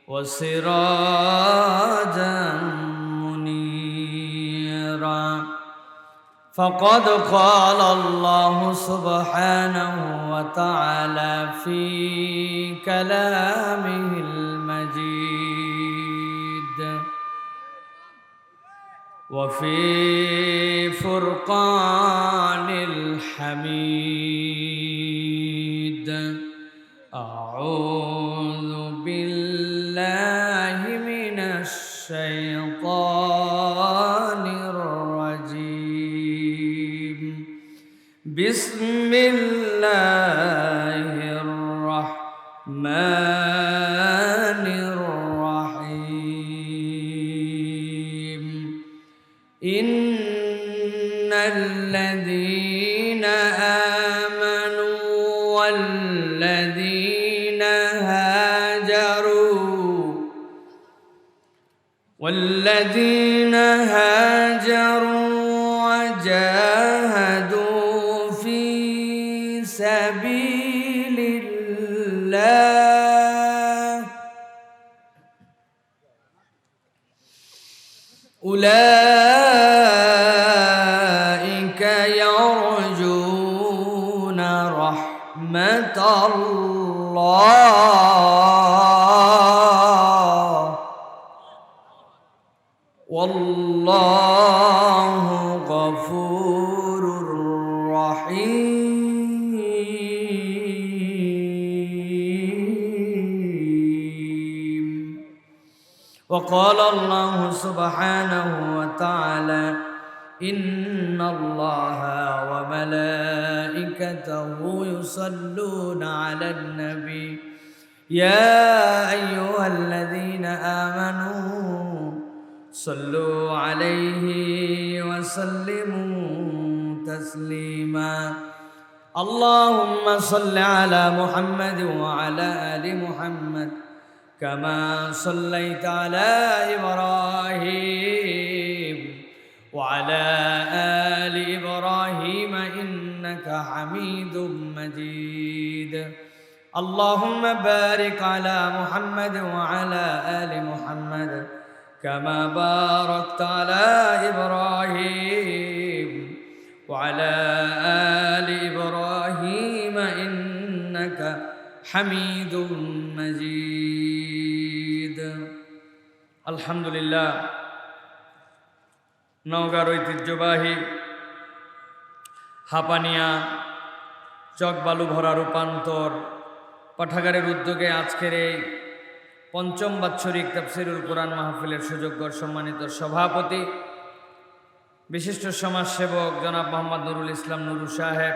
وسراجا منيرا فقد قال الله سبحانه وتعالى في كلامه المجيد وفي فرقان الحميد أعوذ بالله من الشيطان الرجيم بسم الله الرحمن الرحيم إن الذين آمنوا والذين هاجروا وجاهدوا في سبيل الله أولئك يرجون رحمة الله والله غفور رحيم وقال الله سبحانه وتعالى إن الله وملائكته يصلون على النبي يا أيها الذين آمنوا صلوا عليه وسلموا تسليما اللهم صل على محمد وعلى آل محمد كما صليت على إبراهيم وعلى آل إبراهيم إنك حميد مجيد اللهم بارك على محمد وعلى آل محمد كما باركت على إبراهيم وعلى آل إبراهيم إنك حميد مجيد الحمد لله নওগাঁর ঐতিহ্যবাহী হাপানিয়া চকবালু ভরা রূপান্তর পাঠাগারের উদ্যোগে আজকের এই পঞ্চম বাৎসরিক তাফসীরুল কোরআন মাহফিলের সুযোগ্য সম্মানিত সভাপতি বিশিষ্ট সমাজসেবক জনাব মোহাম্মদ নুরুল ইসলাম নুরু সাহেব,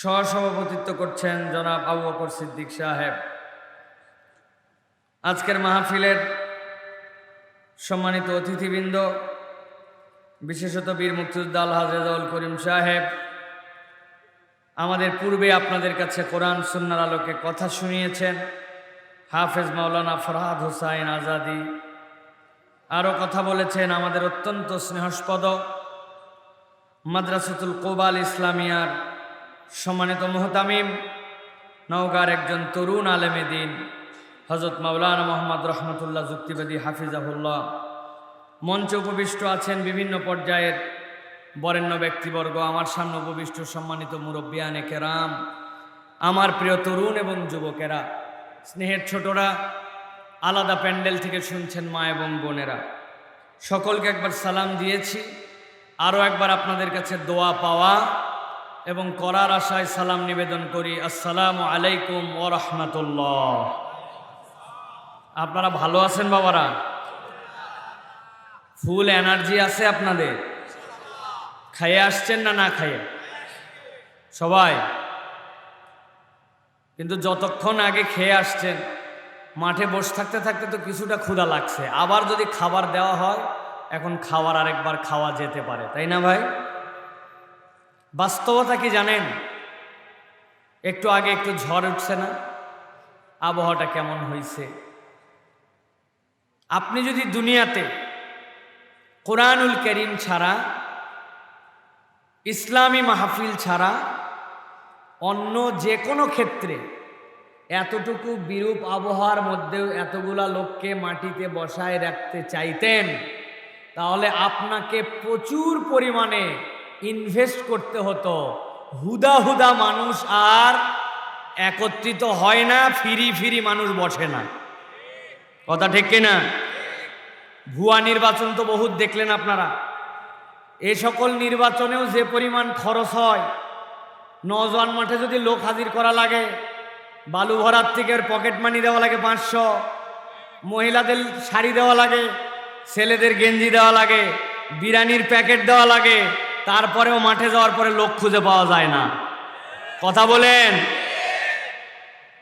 সহসভাপতিত্ব করছেন জনাব আবু বকর সিদ্দিক সাহেব। আজকের মাহফিলের সম্মানিত অতিথিবৃন্দ, বিশেষত বীর মুক্তিযোদ্ধা আলহাজ রেজাউল করিম সাহেব, আমাদের পূর্বে আপনাদের কাছে কোরআন সুন্নাহর আলোকে কথা শুনিয়েছেন হাফেজ মাওলানা ফরহাদ হোসাইন আজাদি, আরও কথা বলেছেন আমাদের অত্যন্ত স্নেহস্পদ মাদ্রাসাতুল কোবাল ইসলামিয়ার সম্মানিত মুহতামিম নওগাঁর একজন তরুণ আলেমে দিন হযরত মাওলানা মোহাম্মদ রহমতুল্লাহ যুক্তিবাদী হাফিজাহুল্লাহ। মঞ্চে উপবিষ্ট আছেন বিভিন্ন পর্যায়ের বরেণ্য ব্যক্তিবর্গ, আমার সামনে উপবিষ্ট সম্মানিত মুরব্বিয়ানে কেরাম, আমার প্রিয় তরুণ এবং যুবকেরা, স্নেহের ছোটরা, আলাদা প্যান্ডেল থেকে শুনছেন মা এবং বোনেরা, সকলকে একবার সালাম দিয়েছি। আরও একবার আপনাদের কাছে দোয়া পাওয়া এবং করার আশায় সালাম নিবেদন করি, আসসালামু আলাইকুম ওয়া রাহমাতুল্লাহ। আপনারা ভালো আছেন বাবারা? ফুল এনার্জি আছে আপনাদের? খাইয়ে আসছেন না না খাইয়ে? সবাই কিন্তু যতক্ষণ আগে খেয়ে আসছেন, মাঠে বসে থাকতে থাকতে তো কিছুটা ক্ষুধা লাগছে, আবার যদি খাবার দেওয়া হয় এখন খাবার আরেকবার খাওয়া যেতে পারে, তাই না ভাই? বাস্তবতা কি জানেন? একটু আগে একটু ঝড় উঠছে না? আবহাওয়াটা কেমন হয়েছে? আপনি যদি দুনিয়াতে কোরআনুল কারীম ছাড়া, ইসলামী মাহফিল ছাড়া অন্য যে কোনো ক্ষেত্রে এতটুকু বিরূপ আবহাওয়ার মধ্যেও এতগুলা লোককে মাটিতে বসায় রাখতে চাইতেন, তাহলে আপনাকে প্রচুর পরিমাণে ইনভেস্ট করতে হতো। হুদা হুদা মানুষ আর একত্রিত হয় না, ফিরি ফিরি মানুষ বসে না। কথা ঠিক কিনা? ভুয়া নির্বাচন তো বহুত দেখলেন আপনারা। এ সকল নির্বাচনেও যে পরিমাণ খরচ হয়, নওজোয়ান মাঠে যদি লোক হাজির করা লাগে, বালু ভরার থেকে পকেট মানি দেওয়া লাগে 500, মহিলাদের শাড়ি দেওয়া লাগে, ছেলেদের গেঞ্জি দেওয়া লাগে, বিরিয়ানির প্যাকেট দেওয়া লাগে, তারপরেও মাঠে যাওয়ার পরে লোক খুঁজে পাওয়া যায় না। কথা বলেন।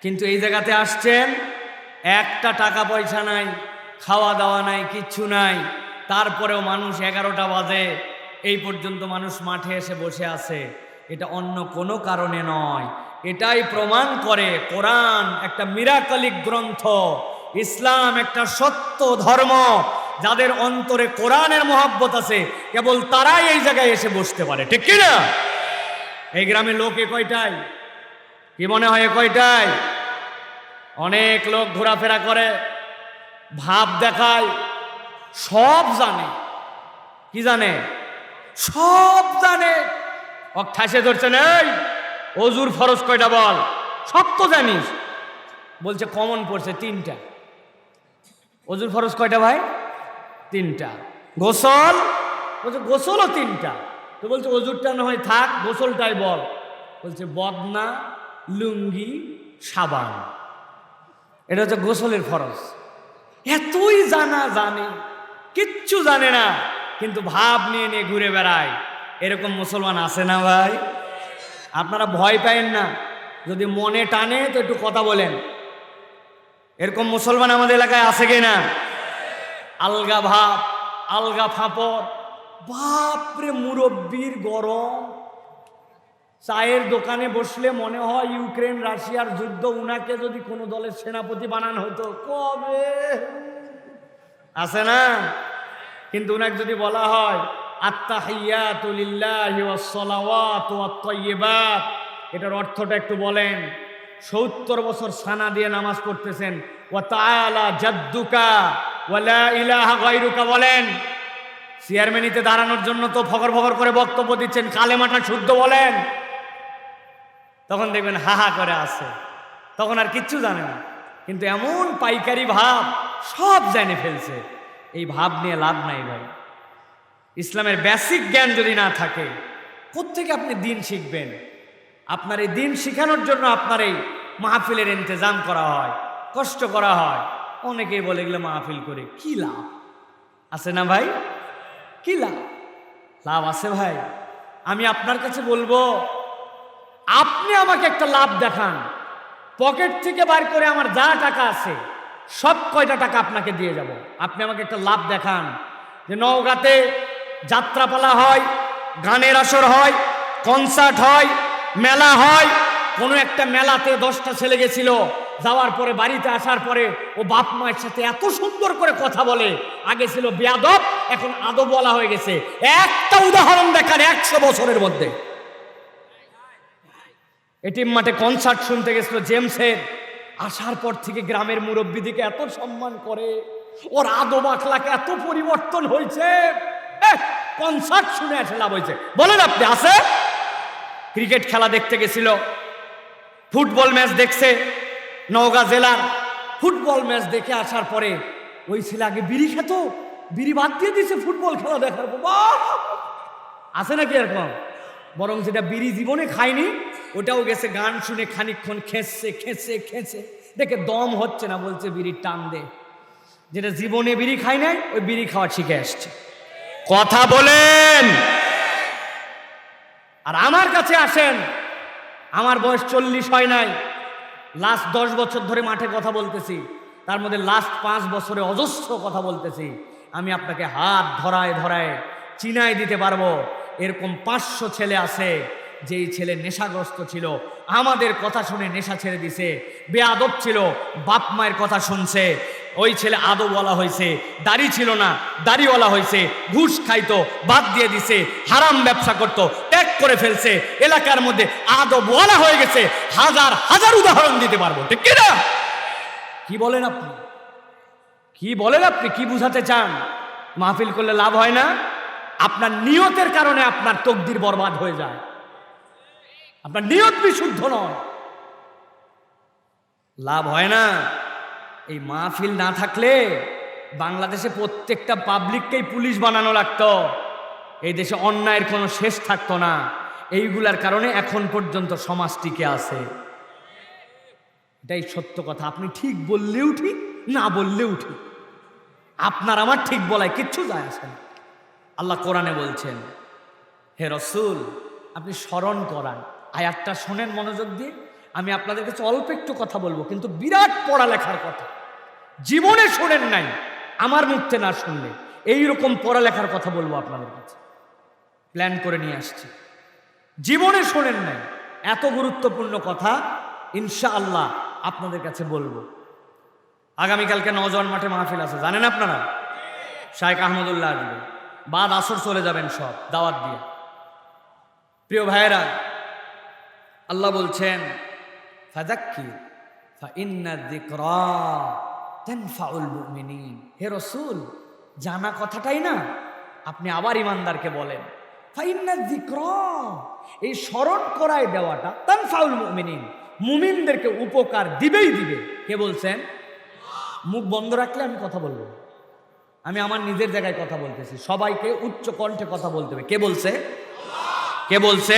কিন্তু এই জায়গাতে আসছেন, একটা টাকা পয়সা নাই, খাওয়া দাওয়া নাই, কিচ্ছু নাই, তারপরেও মানুষ 11টা বাজে এই পর্যন্ত মানুষ মাঠে এসে বসে আছে। এটা অন্য কোনো কারণে নয়, এটাই প্রমাণ করে কোরআন একটা মিরাকলিক গ্রন্থ, ইসলাম একটা সত্য ধর্ম। যাদের অন্তরে কোরআনের মহব্বত আছে কেবল তারাই এই জায়গায় এসে বসতে পারে। ঠিক কি না? এই গ্রামে লোক কয়টাই? কি মনে হয় কয়টাই? অনেক লোক ঘোরাফেরা করে, ভাব দেখায়, সব জানে। কি জানে? সব জানে। ঠাসে ধরছেন, এই অজুর ফরজ কয়টা বল? সব তো জানিস। বলছে কমন পড়ছে 3টা। অজুর ফরজ কয়টা ভাই? 3টা। গোসল? বলছে গোসলও 3টা। তো বলছে অজুরটা না হয় থাক, গোসলটাই বল। বলছে বদনা, লুঙ্গি, সাবান, এটা হচ্ছে গোসলের ফরজ। এতই জানে, কিচ্ছু জানে না, কিন্তু ভাব নিয়ে নিয়ে ঘুরে বেড়ায়। এরকম মুসলমান আছে না ভাই? আপনারা ভয় পায়েন না, যদি মনে টানে তো একটু কথা বলেন। এরকম মুসলমান আমাদের এলাকায় আছে কিনা? আলগা ভাব, আলগা ফাঁপড়, বাপরে মুরব্বির গরম। চায়ের দোকানে বসলে মনে হয় ইউক্রেন রাশিয়ার যুদ্ধ, উনাকে যদি কোনো দলের সেনাপতি বানানো হতো কবে। আছে না? কিন্তু উনাকে যদি বলা হয় আত্তাহিয়াতু লিল্লাহি ওয়াস সালাওয়াতু ওয়াত তাইয়্যিবাত, এটার অর্থটা একটু বলেন। 70 বছর সানা দিয়ে নামাজ পড়তেছেন, ওয়া তাআলা জাদ্দুকা ওয়া লা ইলাহা গায়রুকা বলেন। চেয়ারম্যানিতে দাঁড়ানোর জন্য তো ফকর ফকর করে বক্তব্য দিচ্ছেন, কালেমাটা শুদ্ধ বলেন। তখন দেখবেন হাহা করে আছে, তখন আর কিচ্ছু জানে না। কিন্তু এমন পাইকারি ভাব, সব জেনে ফেলছে। এই ভাব নিয়ে লাভ নাই ভাই। ইসলামের বেসিক জ্ঞান যদি না থাকে, কোত্থেকে আপনি দিন শিখবেন? আপনার এই দিন শিখানোর জন্য আপনার এই মাহফিলের ইন্তজাম করা হয়, কষ্ট করা হয়। অনেকেই বলে এগুলো মাহফিল করে কি লাভ আছে না ভাই? কি লাভ? লাভ আছে ভাই। আমি আপনার কাছে বলবো, আপনি আমাকে একটা লাভ দেখান, পকেট থেকে বার করে আমার যা টাকা আছে সব কয়টা টাকা আপনাকে দিয়ে যাব। আপনি আমাকে একটা লাভ দেখান যে নওগাঁতে যাত্রাপালা হয়, গানের আসর হয়, কনসার্ট হয়, মেলা হয়। কোনো একটা মেলাতে 10টা ছেলে গেছিল, যাওয়ার পরে বাড়িতে আসার পরে ও বাপ মায়ের সাথে এত সুন্দর করে কথা বলে। আগে ছিল বেয়াদব, এখন আদব বলা হয়ে গেছে। একটা উদাহরণ দেখান 100 বছরের মধ্যে। এটিএম মাঠে কনসার্ট শুনতে গেছিল জেমসের, আসার পর থেকে গ্রামের মুরব্বীদিকে এত সম্মান করে, ওর আদব আখলাকে এত পরিবর্তন হয়েছে। কনসার্ট শুনে এসে লাভ হয়েছে বলেন আপনি? আছে? ক্রিকেট খেলা দেখতে গেছিল, ফুটবল ম্যাচ দেখছে, নওগাঁ জেলার ফুটবল ম্যাচ দেখে আসার পরে ওই ছেলে আগে বিড়ি খেত, বিড়ি বাদ দিয়ে দিয়েছে ফুটবল খেলা দেখার পর। আছে নাকি এরকম? বরং যেটা বিড়ি জীবনে খায়নি ওটাও গেছে গান শুনে খানিকক্ষণ খেঁচছে খেঁচে খেঁচে দেখে দম হচ্ছে না, বলছে বিড়ির টান দে। যেটা জীবনে বিড়ি খায় নাই ওই বিড়ি খাওয়া শিখে আসছে। কথা বলেন। আর আমার কাছে আসেন, আমার বয়স 40 হয় নাই, লাস্ট 10 বছর ধরে মাঠে কথা বলতেছি, তার মধ্যে লাস্ট 5 বছরে অজস্র কথা বলতেছি। আমি আপনাকে হাত ধরায় ধরায় চিনাই দিতে পারবো। এরকম 500 ছেলে আছে যেই ছেলে নেশাগ্রস্ত ছিল, আমাদের কথা শুনে নেশা ছেড়ে দিছে। বেয়াদব ছিল, বাপ মায়ের কথা শুনছে, ওই ছেলে আদবওয়ালা হয়েছে। দাড়ি ছিল না, দাড়িওয়ালা হয়েছে। ঘুষ খাইতো, বাদ দিয়ে দিছে। হারাম ব্যবসা করতো, ত্যাগ করে ফেলছে, এলাকার মধ্যে আদবওয়ালা হয়ে গেছে। হাজার হাজার উদাহরণ দিতে পারবো, ঠিক কি না? কি বলেন আপনি? কি বলেন আপনি? কি বুঝাতে চান? মাহফিল করলে লাভ হয় না? আপনার নিয়তের কারণে আপনার তকদির বরবাদ হয়ে যায়। আপনার নিয়ত বিশুদ্ধ নয়, লাভ হয় না। এই মাহফিল না থাকলে বাংলাদেশে প্রত্যেকটা পাবলিককেই পুলিশ বানানো লাগতো। এই দেশে অন্যায়ের কোনো শেষ থাকতো না। এইগুলার কারণে এখন পর্যন্ত সমাজ টিকে আছে। এটাই সত্য কথা। আপনি ঠিক বললেও ঠিক, না বললেও ঠিক। আপনার আমার ঠিক বলায় কিচ্ছু যায় আসে না। আল্লাহ কোরআনে বলছেন, হে রাসূল আপনি স্মরণ করান। আয়াতটা শোনেন মনোযোগ দিয়ে। আমি আপনাদের কাছে অল্প একটু কথা বলবো, কিন্তু বিরাট পড়ালেখার কথা। জীবনে শোনেন নাই, আমার মুখে না শুনলে এইরকম পড়ালেখার কথা বলবো আপনাদের কাছে। প্ল্যান করে নিয়ে আসছি, জীবনে শোনেন নাই এত গুরুত্বপূর্ণ কথা। ইনশাআল্লাহ আপনাদের কাছে বলবো। আগামীকালকে নওজোয়ান মাঠে মাহফিল আছে, জানেন আপনারা? শাইখ আহমদুল্লাহ আসবে, বাদ আসর চলে যাবেন সব দাওয়াত দিয়ে। প্রিয় ভাইয়েরা, আল্লাহ বলছেন ফাযাক্কির ফাইন্না যিকরা তানফাউল মুমিনিন। হে রাসূল, জানা কথাটাই না আপনি আবার ইমানদারকে বলেন ফাইন্না যিকরা, এই স্মরণ করায় দেওয়াটা তানফাউল মুমিনিন, মুমিনদেরকে উপকার দিবেই দিবে। কে বলছেন? মুখ বন্ধ রাখলে আমি কথা বলবো। আমি আমার নিজের জায়গায় কথা বলতেছি, সবাইকে উচ্চ কণ্ঠে কথা বলতে হবে। কে বলছে? কে বলছে?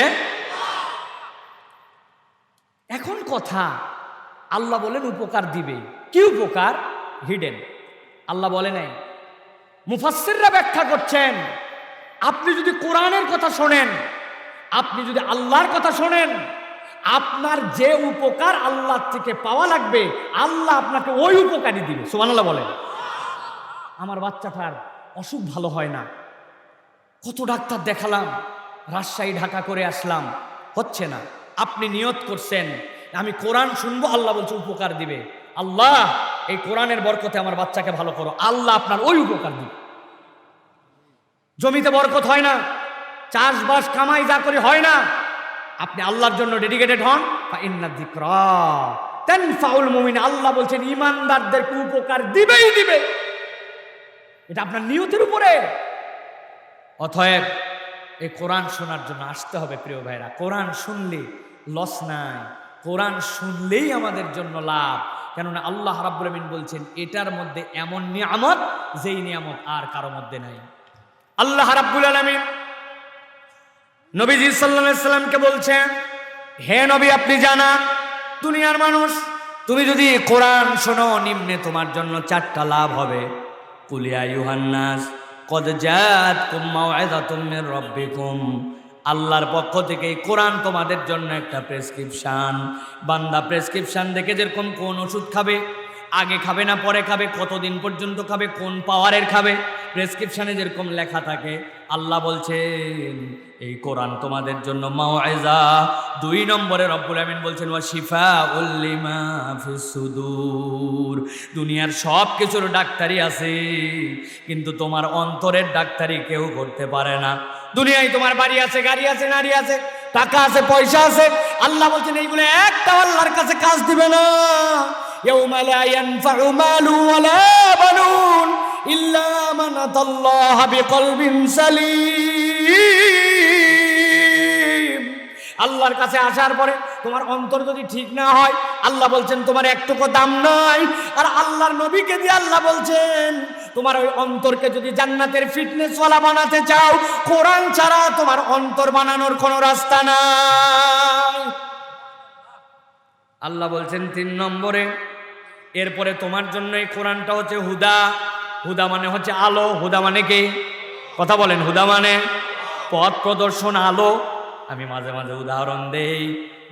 এখন কথা, আল্লাহ বলেন উপকার দিবে। কি উপকার? হিডেন, আল্লাহ বলে নাই। মুফাসসিররা ব্যাখ্যা করছেন, আপনি যদি কোরআনের কথা শোনেন, আপনি যদি আল্লাহর কথা শোনেন, আপনার যে উপকার আল্লাহ থেকে পাওয়া লাগবে, আল্লাহ আপনাকে ওই উপকারই দিবে। সুবহানাল্লাহ বলেন। আমার বাচ্চাটার অসুখ ভালো হয় না, কত ডাক্তার দেখালাম, রাজশাহী ঢাকা করে আসলাম, হচ্ছে না। আপনি নিয়ত করছেন আমি কোরআন শুনবো, আল্লাহ বলছে উপকার দিবে। আল্লাহ এই কোরআনের বরকতে আমার বাচ্চাকে ভালো করো, আল্লাহ আপনার ওই উপকার দিবে। জমিতে বরকত হয় না, চাষবাস কামাই যা করে হয় না, আপনি আল্লাহর জন্য ডেডিকেটেড হন। ফাইন্না যিকরা তানফাউল মুমিন, আল্লাহ বলছেন ইমানদারদেরকে উপকার দিবেই দিবে। এটা আপনার নিয়তের উপরে। অতএব এই কোরআন শোনার জন্য আসতে হবে প্রিয় ভাইরা। কোরআন শুনলে লস নাই, কোরআন শুনলেই আমাদের জন্য লাভ। কেননা আল্লাহ রাব্বুল আমিন বলছেন এটার মধ্যে এমন নিয়ামত যেই নিয়ামত আর কারো মধ্যে নাই। আল্লাহ রাব্বুল আলামিন নবীজি সাল্লাল্লাহু আলাইহি সাল্লামকে বলছেন, হে নবী আপনি জানান দুনিয়ার মানুষ, তুমি যদি কোরআন শোনো নিম্নে তোমার জন্য 4টা লাভ হবে। কুল ইয়া আইয়ুহান নাস কদ জাআতকুম মাউইযাতুম মির রাব্বিকুম, আল্লাহর পক্ষ থেকে এই কোরআন তোমাদের জন্য একটা প্রেসক্রিপশন। বান্দা প্রেসক্রিপশন দেখে যেরকম কোন ওষুধ খাবে, আগে খাবে না পরে খাবে, কতদিন পর্যন্ত খাবে, কোন পাওয়ারের খাবে, প্রেসক্রিপশনে যেরকম লেখা থাকে, আল্লাহ বলছেন এই কোরআন তোমাদের জন্য মাউইজা। 2 নম্বরে রব্বুল আমিন বলছেন ওয়া শিফাউল লিমা ফিস সুদূর, দুনিয়ার সব কিছুর ডাক্তারি আছে, কিন্তু তোমার অন্তরের ডাক্তারি কেউ করতে পারে না। দুনিয়ায় তোমার বাড়ি আছে, গাড়ি আছে, নারী আছে, টাকা আছে, পয়সা আছে, আল্লাহ বলছেন এইগুলো একটা আল্লাহর কাছে কাজ দিবে না। ইয়াউমা লা ইয়ানফাউ মালু ওয়ালা বানুন ইল্লা মান আতাল্লাহ বিকলবিন সালিম। আল্লাহর কাছে আসার পরে তোমার অন্তর যদি ঠিক না হয়, আল্লাহ বলছেন তোমার একটুকু দাম নাই। আর আল্লাহর নবীকে দিয়ে আল্লাহ বলছেন তোমার ওই অন্তরকে যদি জান্নাতের ফিটনেস ওয়ালা বানাতে চাও, কোরআন ছাড়া তোমার অন্তর বানানোর কোনো রাস্তা নাই। আল্লাহ বলছেন 3 নম্বরে, এরপরে তোমার জন্য এই কোরআনটা হচ্ছে হুদা। হুদা মানে হচ্ছে আলো। হুদা মানে কি? কথা বলেন। হুদা মানে পথ প্রদর্শন, আলো। আমি মাঝে মাঝে উদাহরণ দেই,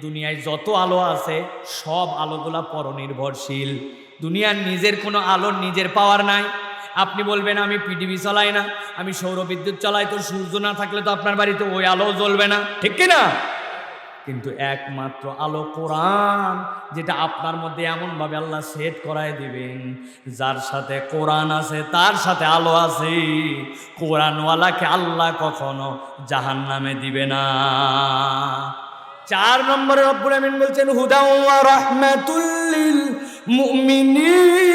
দুনিয়ায় যত আলো আছে সব আলোগুলা পরনির্ভরশীল। দুনিয়ার নিজের কোনো আলোর নিজের পাওয়ার নাই। আপনি বলবেন আমি পিটিভি চালাই না, আমি সৌর বিদ্যুৎ চালাই, তো সূর্য না থাকলে তো আপনার বাড়িতে ওই আলো জ্বলবে না, ঠিক কিনা? কিন্তু একমাত্র আলো কোরআন, যেটা আপনার মধ্যে এমনভাবে আল্লাহ সেট করায় দিবেন, যার সাথে কোরআন আছে তার সাথে আলো আছে। কোরআনওয়ালাকে আল্লাহ কখনো জাহান্নামে দিবে না। 4 নম্বরে রব্বুল আমিন বলছেন হুদাও ওয়া রাহমাতুল লিল মুমিনিন।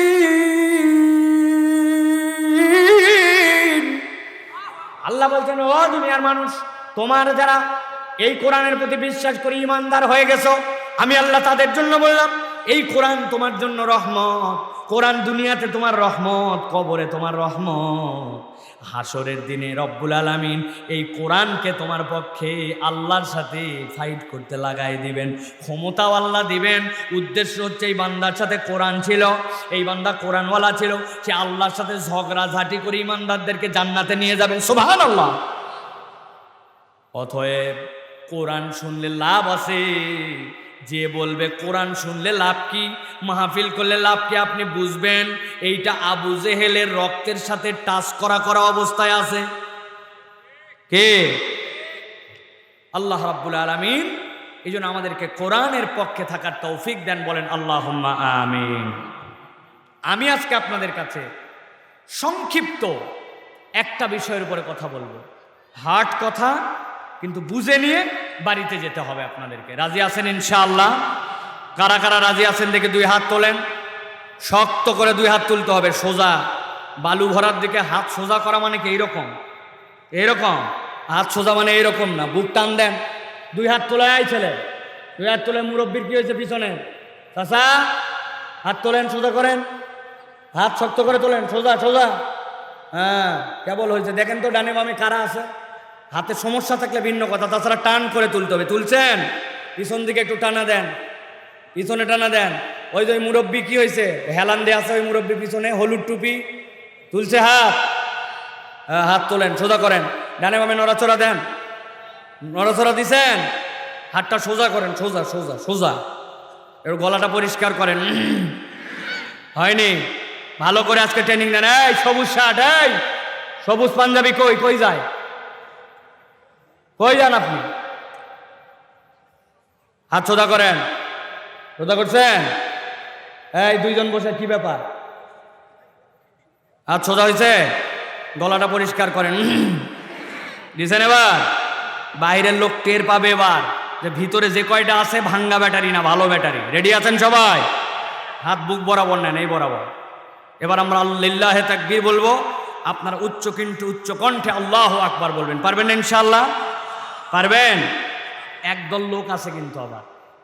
আল্লাহ বলছেন, ও দুনিয়ার মানুষ, তোমার যারা এই কোরআনের প্রতি বিশ্বাস করে ইমানদার হয়ে গেছো, আমি আল্লাহ তাদের জন্য বললাম এই কোরআন তোমার জন্য রহমত। কোরআন দুনিয়াতে তোমার রহমত, কবরে তোমার রহমত, হাসরের দিনে রব্বুল আলামিন এই কোরআনকে তোমার পক্ষে আল্লাহর সাথে ফাইট করতে লাগাই দিবেন, ক্ষমতাও আল্লাহ দিবেন। উদ্দেশ্য হচ্ছে এই বান্দার সাথে কোরআন ছিল, এই বান্দা কোরআনওয়ালা ছিল, সে আল্লাহর সাথে ঝগড়াঝাটি করে ইমানদারদেরকে জান্নাতে নিয়ে যাবেন। সুবহানাল্লাহ। অতএব কোরআন শুনলে লাভ আছে। যে বলবে কোরআন শুনলে লাভ কি, মাহফিল করলে লাভ কি, আপনি বুঝবেন এইটা আবু জেহেলের রক্তের সাথে টাচ করা অবস্থায় আছে। কে? আল্লাহ রাব্বুল আলামিন। এই জন্য আমাদেরকে কোরআনের পক্ষে থাকার তৌফিক দেন, বলেন আল্লাহুম্মা আমিন। আমি আজকে আপনাদের কাছে সংক্ষিপ্ত একটা বিষয়ের উপরে কথা বলবো, হার্ড কথা, কিন্তু বুঝে নিয়ে বাড়িতে যেতে হবে আপনাদেরকে। রাজি আছেন ইনশাআল্লাহ? কারা কারা রাজি আছেন দেখে 2 হাত তোলেন। শক্ত করে 2 হাত তুলতে হবে, সোজা। বালু ভরার দিকে হাত সোজা করা মানে কি এইরকম? এইরকম হাত সোজা মানে এইরকম না, বুক টান দেন। 2 হাত তোলে, এই ছেলে 2 হাত তোলে। মুরব্বির কি হয়েছে পিছনে? চাচা হাত তোলেন, সোজা করেন, হাত শক্ত করে তোলেন, সোজা সোজা। হ্যাঁ, কেবল হয়েছে। দেখেন তো ডানে বামে কারা আছে। হাতে সমস্যা থাকলে ভিন্ন কথা, তাছাড়া টান করে তুলতে হবে। তুলছেন? পিছন দিকে একটু টানা দেন, পিছনে টানা দেন। ওই যে মুরব্বি কি হয়েছে, হেলান দিয়ে আছে ওই মুরব্বি পিছনে, হলুদ টুপি, তুলছে হাত। হ্যাঁ, হাত তোলেন, সোজা করেন, ডানে বামে নড়াচড়া দেন। নড়াচড়া দিছেন, হাতটা সোজা করেন, সোজা সোজা সোজা। এর গলাটা পরিষ্কার করেন। হয়নি? ভালো করে আজকে ট্রেনিং দেন। এই সবুজ শার্ট, এই সবুজ পাঞ্জাবি কই কই যায়? কই যান আপনি? হাত সোজা করেন। সোজা করছেন? এই 2 জন বসে কি ব্যাপার? হাত সোজা হয়েছে, গলাটা পরিষ্কার করেন। দিছেন? এবার বাইরের লোক টের পাবে এবার যে ভিতরে যে কয়টা আছে ভাঙ্গা ব্যাটারি না, ভালো ব্যাটারি। রেডি আছেন সবাই? হাত বুক বরাবর নেন, এই বরাবর। এবার আমরা লিল্লাহে তাকবীর বলবো, আপনারা উচ্চ কিন্তু উচ্চ কণ্ঠে আল্লাহু আকবার বলবেন। পারবেন না ইনশাআল্লাহ? পারবেন? একদল লোক আছে কিন্তু আবার,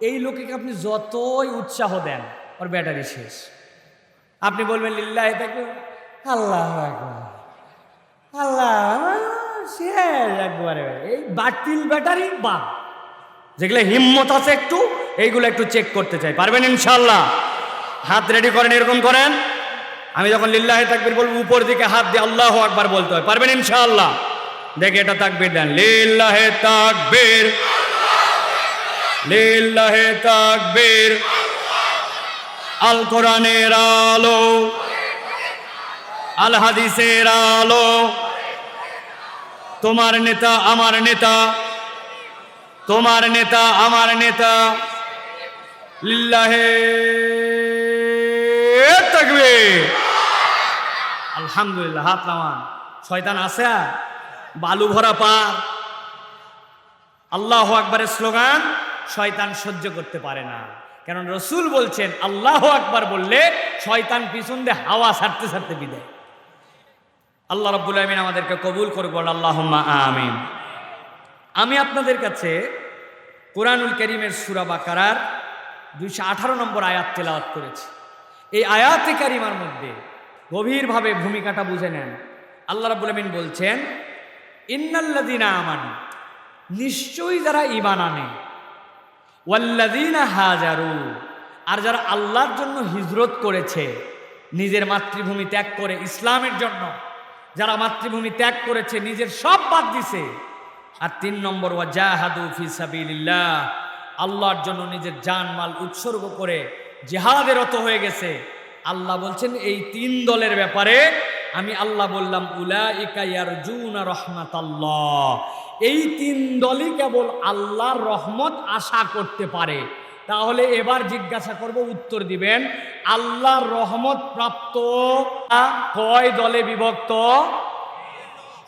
এই লোকে আপনি যতই উৎসাহ দেন ওর ব্যাটারি শেষ। আপনি বলবেন লিল্লাহে তাকবীর, আল্লাহু আকবার, আল্লাহ শেষ একবারে। এই বাতিল ব্যাটারি বা যেগুলো হিম্মত আছে একটু, এইগুলো একটু চেক করতে চাই। পারবেন ইনশাআল্লাহ? হাত রেডি করেন, এরকম করেন। আমি যখন লিল্লাহে তাকবীর বলবো উপর দিকে হাত দিয়ে আল্লাহু আকবার বলতে হয়। পারবেন ইনশাআল্লাহ? দেখে এটা তাকবীর দেন, লিল্লাহে তাকবীর, লিল্লাহে তাকবীর। আল কোরআনের আলো, আল হাদিসের আলো, তোমার নেতা আমার নেতা, তোমার নেতা আমার নেতা। লিল্লাহে তাকবীর। আলহামদুলিল্লাহ। হাত নামান। শয়তান আছে? বালু ভরা পার। আল্লাহু আকবারের স্লোগান শয়তান সহ্য করতে পারে না, কারণ রাসূল বলছেন আল্লাহু আকবার বললে শয়তান পিছন দিয়ে হাওয়া ছাড়তে ছাড়তে বিদায়। আল্লাহ রাব্বুল আমিন আমাদেরকে কবুল করুক, আল্লাহুম্মা আমিন। আমি আপনাদের কাছে কোরআনুল কারীমের সূরা বাকারার 218 নম্বর আয়াত তেলাওয়াত করেছি। এই আয়াতে কারিমার মধ্যে গভীরভাবে ভূমিকাটা বুঝে নেন। আল্লাহ রাব্বুল আমিন বলছেন, ইন্নাল্লাযীনা আমানু, নিশ্চয়ই যারা ঈমান আনে, ওয়াল্লাযীনা হাজারু, আর যারা আল্লাহর জন্য হিজরত করেছে, নিজের মাতৃভূমি ত্যাগ করে ইসলামের জন্য যারা মাতৃভূমি ত্যাগ করেছে, নিজের সব বাদ দিছে। আর 3 নম্বর, ওয়াজাহাদু ফি সাবিলিল্লাহ, আল্লাহর জন্য নিজের জান মাল উৎসর্গ করে জিহাদে রত হয়ে গেছে। আল্লাহ বলছেন এই 3 দলের ব্যাপারে আমি আল্লাহ বললাম, উলাইকা ইয়ারজুনা রাহমাতাল্লাহ, এই তিন দলই কেবল আল্লাহর রহমত আশা করতে পারে। তাহলে এবার জিজ্ঞাসা করব, উত্তর দিবেন, আল্লাহর রহমত প্রাপ্ত কয় দলে বিভক্ত?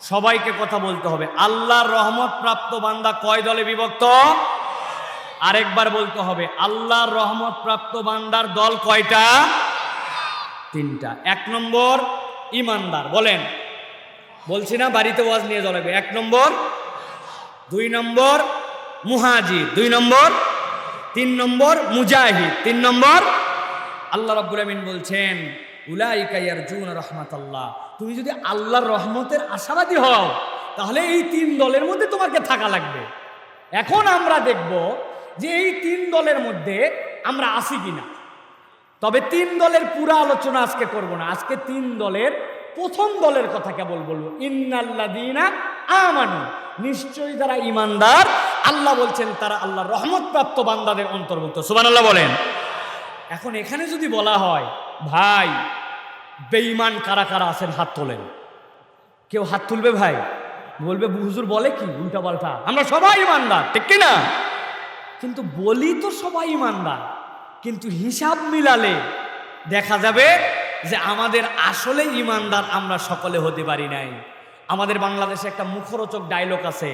সবাইকে কথা বলতে হবে। আল্লাহর রহমত প্রাপ্ত বান্দা কয় দলে বিভক্ত? আরেকবার বলতে হবে, আল্লাহর রহমত প্রাপ্ত বান্দার দল কয়টা? তিনটা। এক নম্বর ইমানদার, বলেন, বলছি না বাড়িতে ওয়াজ নিয়ে যাওয়া লাগবে। এক নম্বর, দুই নম্বর মুহাজির, দুই নম্বর, তিন নম্বর মুজাহিদ, তিন নম্বর। আল্লাহ রাব্বুল আমিন বলছেন, উলাইকা ইয়ারজুনা রাহমাতাল্লাহ, তুমি যদি আল্লাহর রহমতের আশাবাদী হও তাহলে এই তিন দলের মধ্যে তোমাকে থাকা লাগবে। এখন আমরা দেখব যে এই তিন দলের মধ্যে আমরা আছি কিনা। তবে তিন দলের পুরো আলোচনা আজকে করব না। আজকে তিন দলের প্রথম দলের কথা কেবল বলবো, ইন্নাল্লাযীনা আমানু, নিশ্চয়ই যারা ঈমানদার, আল্লাহ বলছেন তারা আল্লাহর রহমতপ্রাপ্ত বান্দাদের অন্তর্ভুক্ত। সুবহানাল্লাহ বলেন। এখন এখানে যদি বলা হয়, ভাই বেঈমান কারা কারা আছেন হাত তোলেন, কেউ হাত তুলবে ভাই? বলবে হুজুর বলে কি উল্টা পাল্টা, আমরা সবাই ঈমানদার, ঠিক কি না? কিন্তু বলি তো সবাই ঈমানদার, কিন্তু হিসাব মিলালে দেখা যাবে যে আমাদের আসলে ঈমানদার আমরা সকলে হতে পারি নাই। আমাদের বাংলাদেশে একটা মুখরোচক ডায়লগ আছে,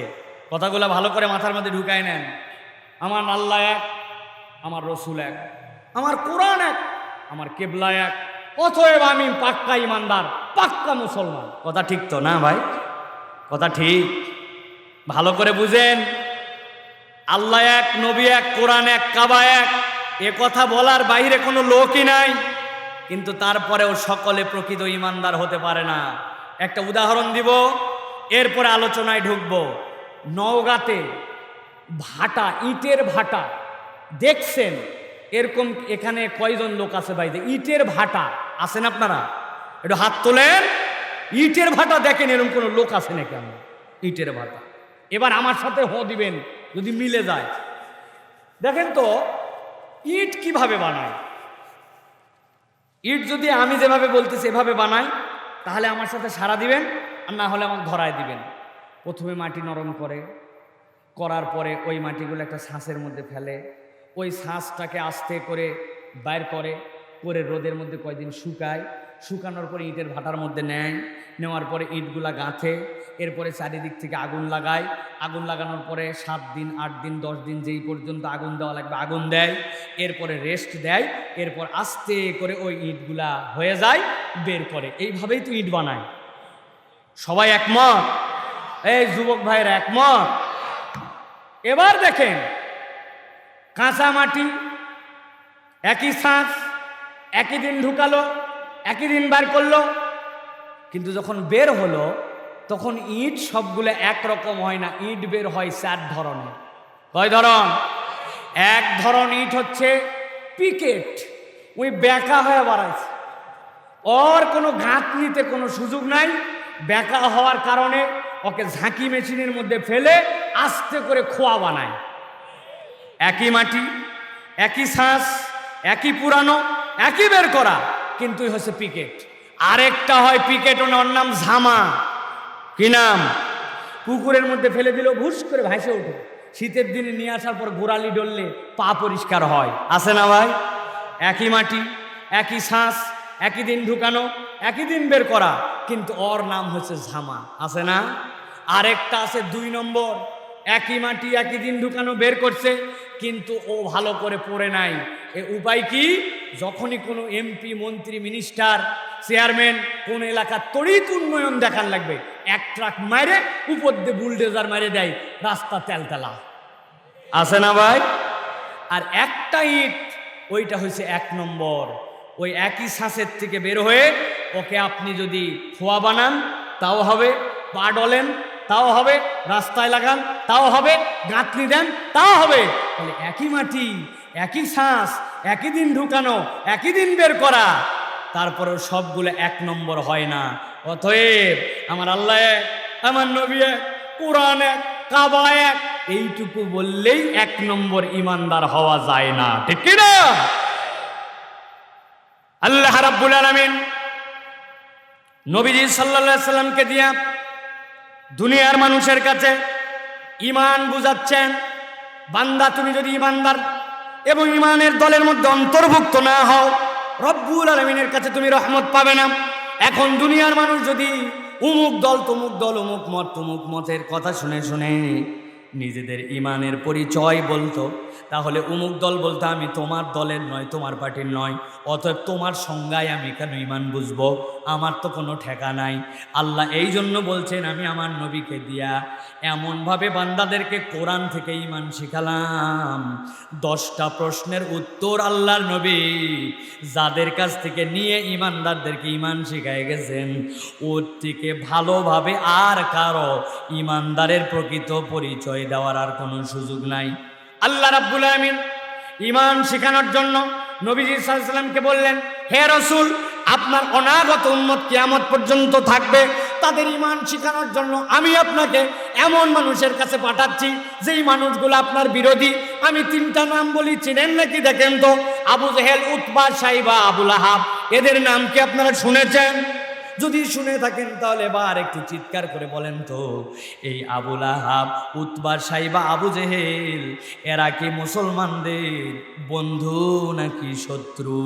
কথাগুলো ভালো করে মাথার মধ্যে ঢুকায় নেন। আমার আল্লাহ এক, আমার রসুল এক, আমার কোরআন এক, আমার কেবলা এক, অতএব আমি পাক্কা ঈমানদার, পাক্কা মুসলমান। কথা ঠিক তো না ভাই? কথা ঠিক? ভালো করে বুঝেন। আল্লাহ এক, নবী এক, কোরআন এক, কাবা এক, এ কথা বলার বাইরে কোনো লোকই নাই, কিন্তু তারপরেও সকলে প্রকৃত ঈমানদার হতে পারে না। একটা উদাহরণ দিব, এরপরে আলোচনায় ঢুকবো। নওগাঁতে ভাটা, ইটের ভাটা দেখছেন এরকম? এখানে কয়জন লোক আছে বাইরে ইটের ভাটা আছেন আপনারা? একটু হাত তোলেন। ইটের ভাটা দেখেন, এরকম কোনো লোক আছে না কেন? ইটের ভাটা। এবার আমার সাথে দিবেন যদি মিলে যায়। দেখেন তো ইট কিভাবে বানায়। ইট যদি আমি যেভাবে বলতেছি এভাবে বানাই তাহলে আমার সাথে সাড়া দিবেন, আর না হলে আমাকে ধরায় দিবেন। প্রথমে মাটি নরম করার পরে ওই মাটিগুলো একটা ছাঁচের মধ্যে ফেলে, ওই ছাঁচটাকে আস্তে করে বাইর করে রোদের মধ্যে কয়দিন শুকায়, শুকানোর পরে ইটের ভাটার মধ্যে নেওয়ার পরে ইটগুলা গাঁথে, এরপরে চারিদিক থেকে আগুন লাগায়, আগুন লাগানোর পরে 7 দিন 8 দিন 10 দিন যেই পর্যন্ত আগুন দেওয়া লাগবে আগুন দেয়, এরপরে রেস্ট দেয়, এরপর আস্তে করে ওই ইটগুলা হয়ে যায়, বের করে। এইভাবেই তো ইট বানায়। সবাই একমত? এই যুবক ভাইয়ের একমত? এবার দেখেন কাঁচা মাটি, একই ছাঁচ, একই দিন ঢুকালো, একই দিন বার করলো, কিন্তু যখন বের হলো তখন ইট সবগুলো একরকম হয় না। ইট বের হয় 4 ধরনের। কয় ধরন? এক ধরন ইট হচ্ছে পিকেট, ওই বেঁকা হয়ে বাড়াইছে, ওর কোনো গাঁথনিতে কোনো সুযোগ নাই, বেঁকা হওয়ার কারণে ওকে ঝাঁকি মেশিনের মধ্যে ফেলে আস্তে করে খোয়া বানায়। একই মাটি, একই শ্বাস, একই পুরানো, একই বের করা, কিন্তু হচ্ছে পিকেট। আরেকটা হয় পিকেট, ওর নাম ঝামা। কি নাম? পুকুরের মধ্যে ফেলে দিল, ভুস করে ভাসে ওঠে। শীতের দিনে নিয়ে আসার পর গোড়ালি ডললে পা পরিষ্কার হয়। আছে না ভাই? একই মাটি, একই শ্বাস, একই দিন ঢুকানো, একই দিন বের করা, কিন্তু ওর নাম হচ্ছে ঝামা। আছে না? আরেকটা আছে 2 নম্বর, একই মাটি, একই দিন ঢুকানো, বের করছে, কিন্তু ও ভালো করে পড়ে নাই। এ উপায় কি? যখনই কোনো এমপি, মন্ত্রী, মিনিস্টার, চেয়ারম্যান কোন এলাকার তড়িৎ উন্নয়ন দেখার লাগবে, এক ট্রাক মারে উপর দিয়ে বুলডোজার মারে দেয়, রাস্তা তেলতেলা। আছে না ভাই? আর একটা ইট, ওইটা হচ্ছে 1 নম্বর। ওই একই শ্বাসের থেকে বের হয়ে ওকে আপনি যদি খোয়া বানান তাও হবে, পা ডলেন তাও হবে, রাস্তায় লাগান তাও হবে, গাঁথনি দেন তাও হবে। তাহলে একই মাটি, একই শ্বাস, একই দিন ঢুকানো, একই দিন বের করা, তারপরেও সবগুলো 1 নম্বর হয় না। অতএব আমার আল্লাহ এক, আমার নবী এক, কোরআন এক, কাবা এক, এইটুকু বললেই 1 নম্বর ঈমানদার হওয়া যায় না, ঠিক কি না? আল্লাহ রাব্বুল আলামিন নবীজি সাল্লাল্লাহু আলাইহি সাল্লামকে দিয়া দুনিয়ার মানুষের কাছে ইমান বুঝাচ্ছেন, বান্দা তুমি যদি ইমানদার এবং ইমানের দলের মধ্যে অন্তর্ভুক্ত না হও, রব্বুল আলামিনের কাছে তুমি রহমত পাবে না। এখন দুনিয়ার মানুষ যদি উমুক দল তমুক দল, উমুক মত তমুক মতের কথা শুনে শুনে নিজেদের ইমানের পরিচয় বলতো, তাহলে উমুক দল বলতো আমি তোমার দলের নয়, তোমার পার্টির নয়, অতএব তোমার সংজ্ঞায় আমি কেন ইমান বুঝবো, আমার তো কোনো ঠেকা নাই। আল্লাহ এই জন্য বলছেন আমি আমার নবীকে দিয়া এমনভাবে বান্দাদেরকে কোরআন থেকে ইমান শিখালাম, 10টা প্রশ্নের উত্তর আল্লাহর নবী যাদের কাছ থেকে নিয়ে ইমানদারদেরকে ইমান শিখায় গেছেন, ওর থেকে ভালোভাবে আর কারো ইমানদারের প্রকৃত পরিচয় দেওয়ার আর কোনো সুযোগ নাই। আল্লাহ রাব্বুল আলামিন ইমান শেখানোর জন্য নবীজি সাল্লাল্লাহু আলাইহি সাল্লামকে বললেন, হে রাসূল, আপনার অনাগত উম্মত কিয়ামত পর্যন্ত থাকবে, তাদের ইমান শেখানোর জন্য আমি আপনাকে এমন মানুষের কাছে পাঠাচ্ছি যেই মানুষগুলো আপনার বিরোধী। আমি 3টা নাম বলি, চিনেন নাকি দেখেন তো? আবু জেহেল, উতবা, সাইবা, আবু লাহাব, এদের নাম কি আপনারা শুনেছেন? যদি শুনে থাকেন তাহলে এবার একটু চিৎকার করে বলেন তো, এই আবু লাহাব, উতবা, সাইবা, আবু জেহেল এরা কি মুসলমানদের বন্ধু নাকি শত্রু?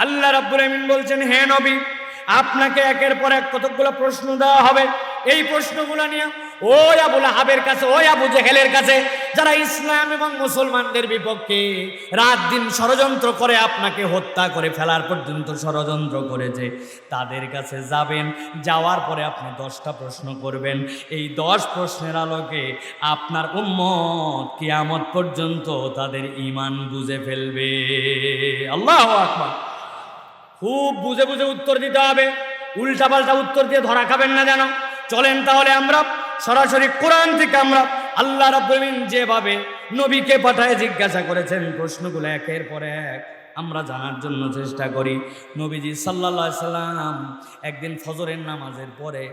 আল্লাহ রাব্বুল আলামিন বলছেন, হে নবী, আপনাকে একের পর এক কতগুলো প্রশ্ন দেওয়া হবে। এই প্রশ্নগুলো নিয়ে ওই আবু লাহাবের কাছে, ওই আবু জেহেলের কাছে, যারা ইসলাম এবং মুসলমানদের বিপক্ষে রাত দিন ষড়যন্ত্র করে আপনাকে হত্যা করে ফেলার পর্যন্ত ষড়যন্ত্র করেছে, তাদের কাছে যাবেন। যাওয়ার পরে আপনি 10টা প্রশ্ন করবেন। এই 10 প্রশ্নের আলোকে আপনার উম্মত কিয়ামত পর্যন্ত তাদের ঈমান বুঝে ফেলবে। আল্লাহু আকবার। খুব বুঝে বুঝে উত্তর দিতে হবে, উল্টাপাল্টা উত্তর দিয়ে ধরা খাবেন না যেন। চলেন তাহলে আমরা সরাসরি কোরআন থেকে আমরা আল্লাহ রাব্বুল আলামিন যেভাবে নবীকে পাঠায় জিজ্ঞাসা করেছেন, প্রশ্নগুলো একের পর এক আমরা জানার জন্য চেষ্টা করি। নবীজি সাল্লাল্লাহু আলাইহি সাল্লাম একদিন ফজরের নামাজের পরে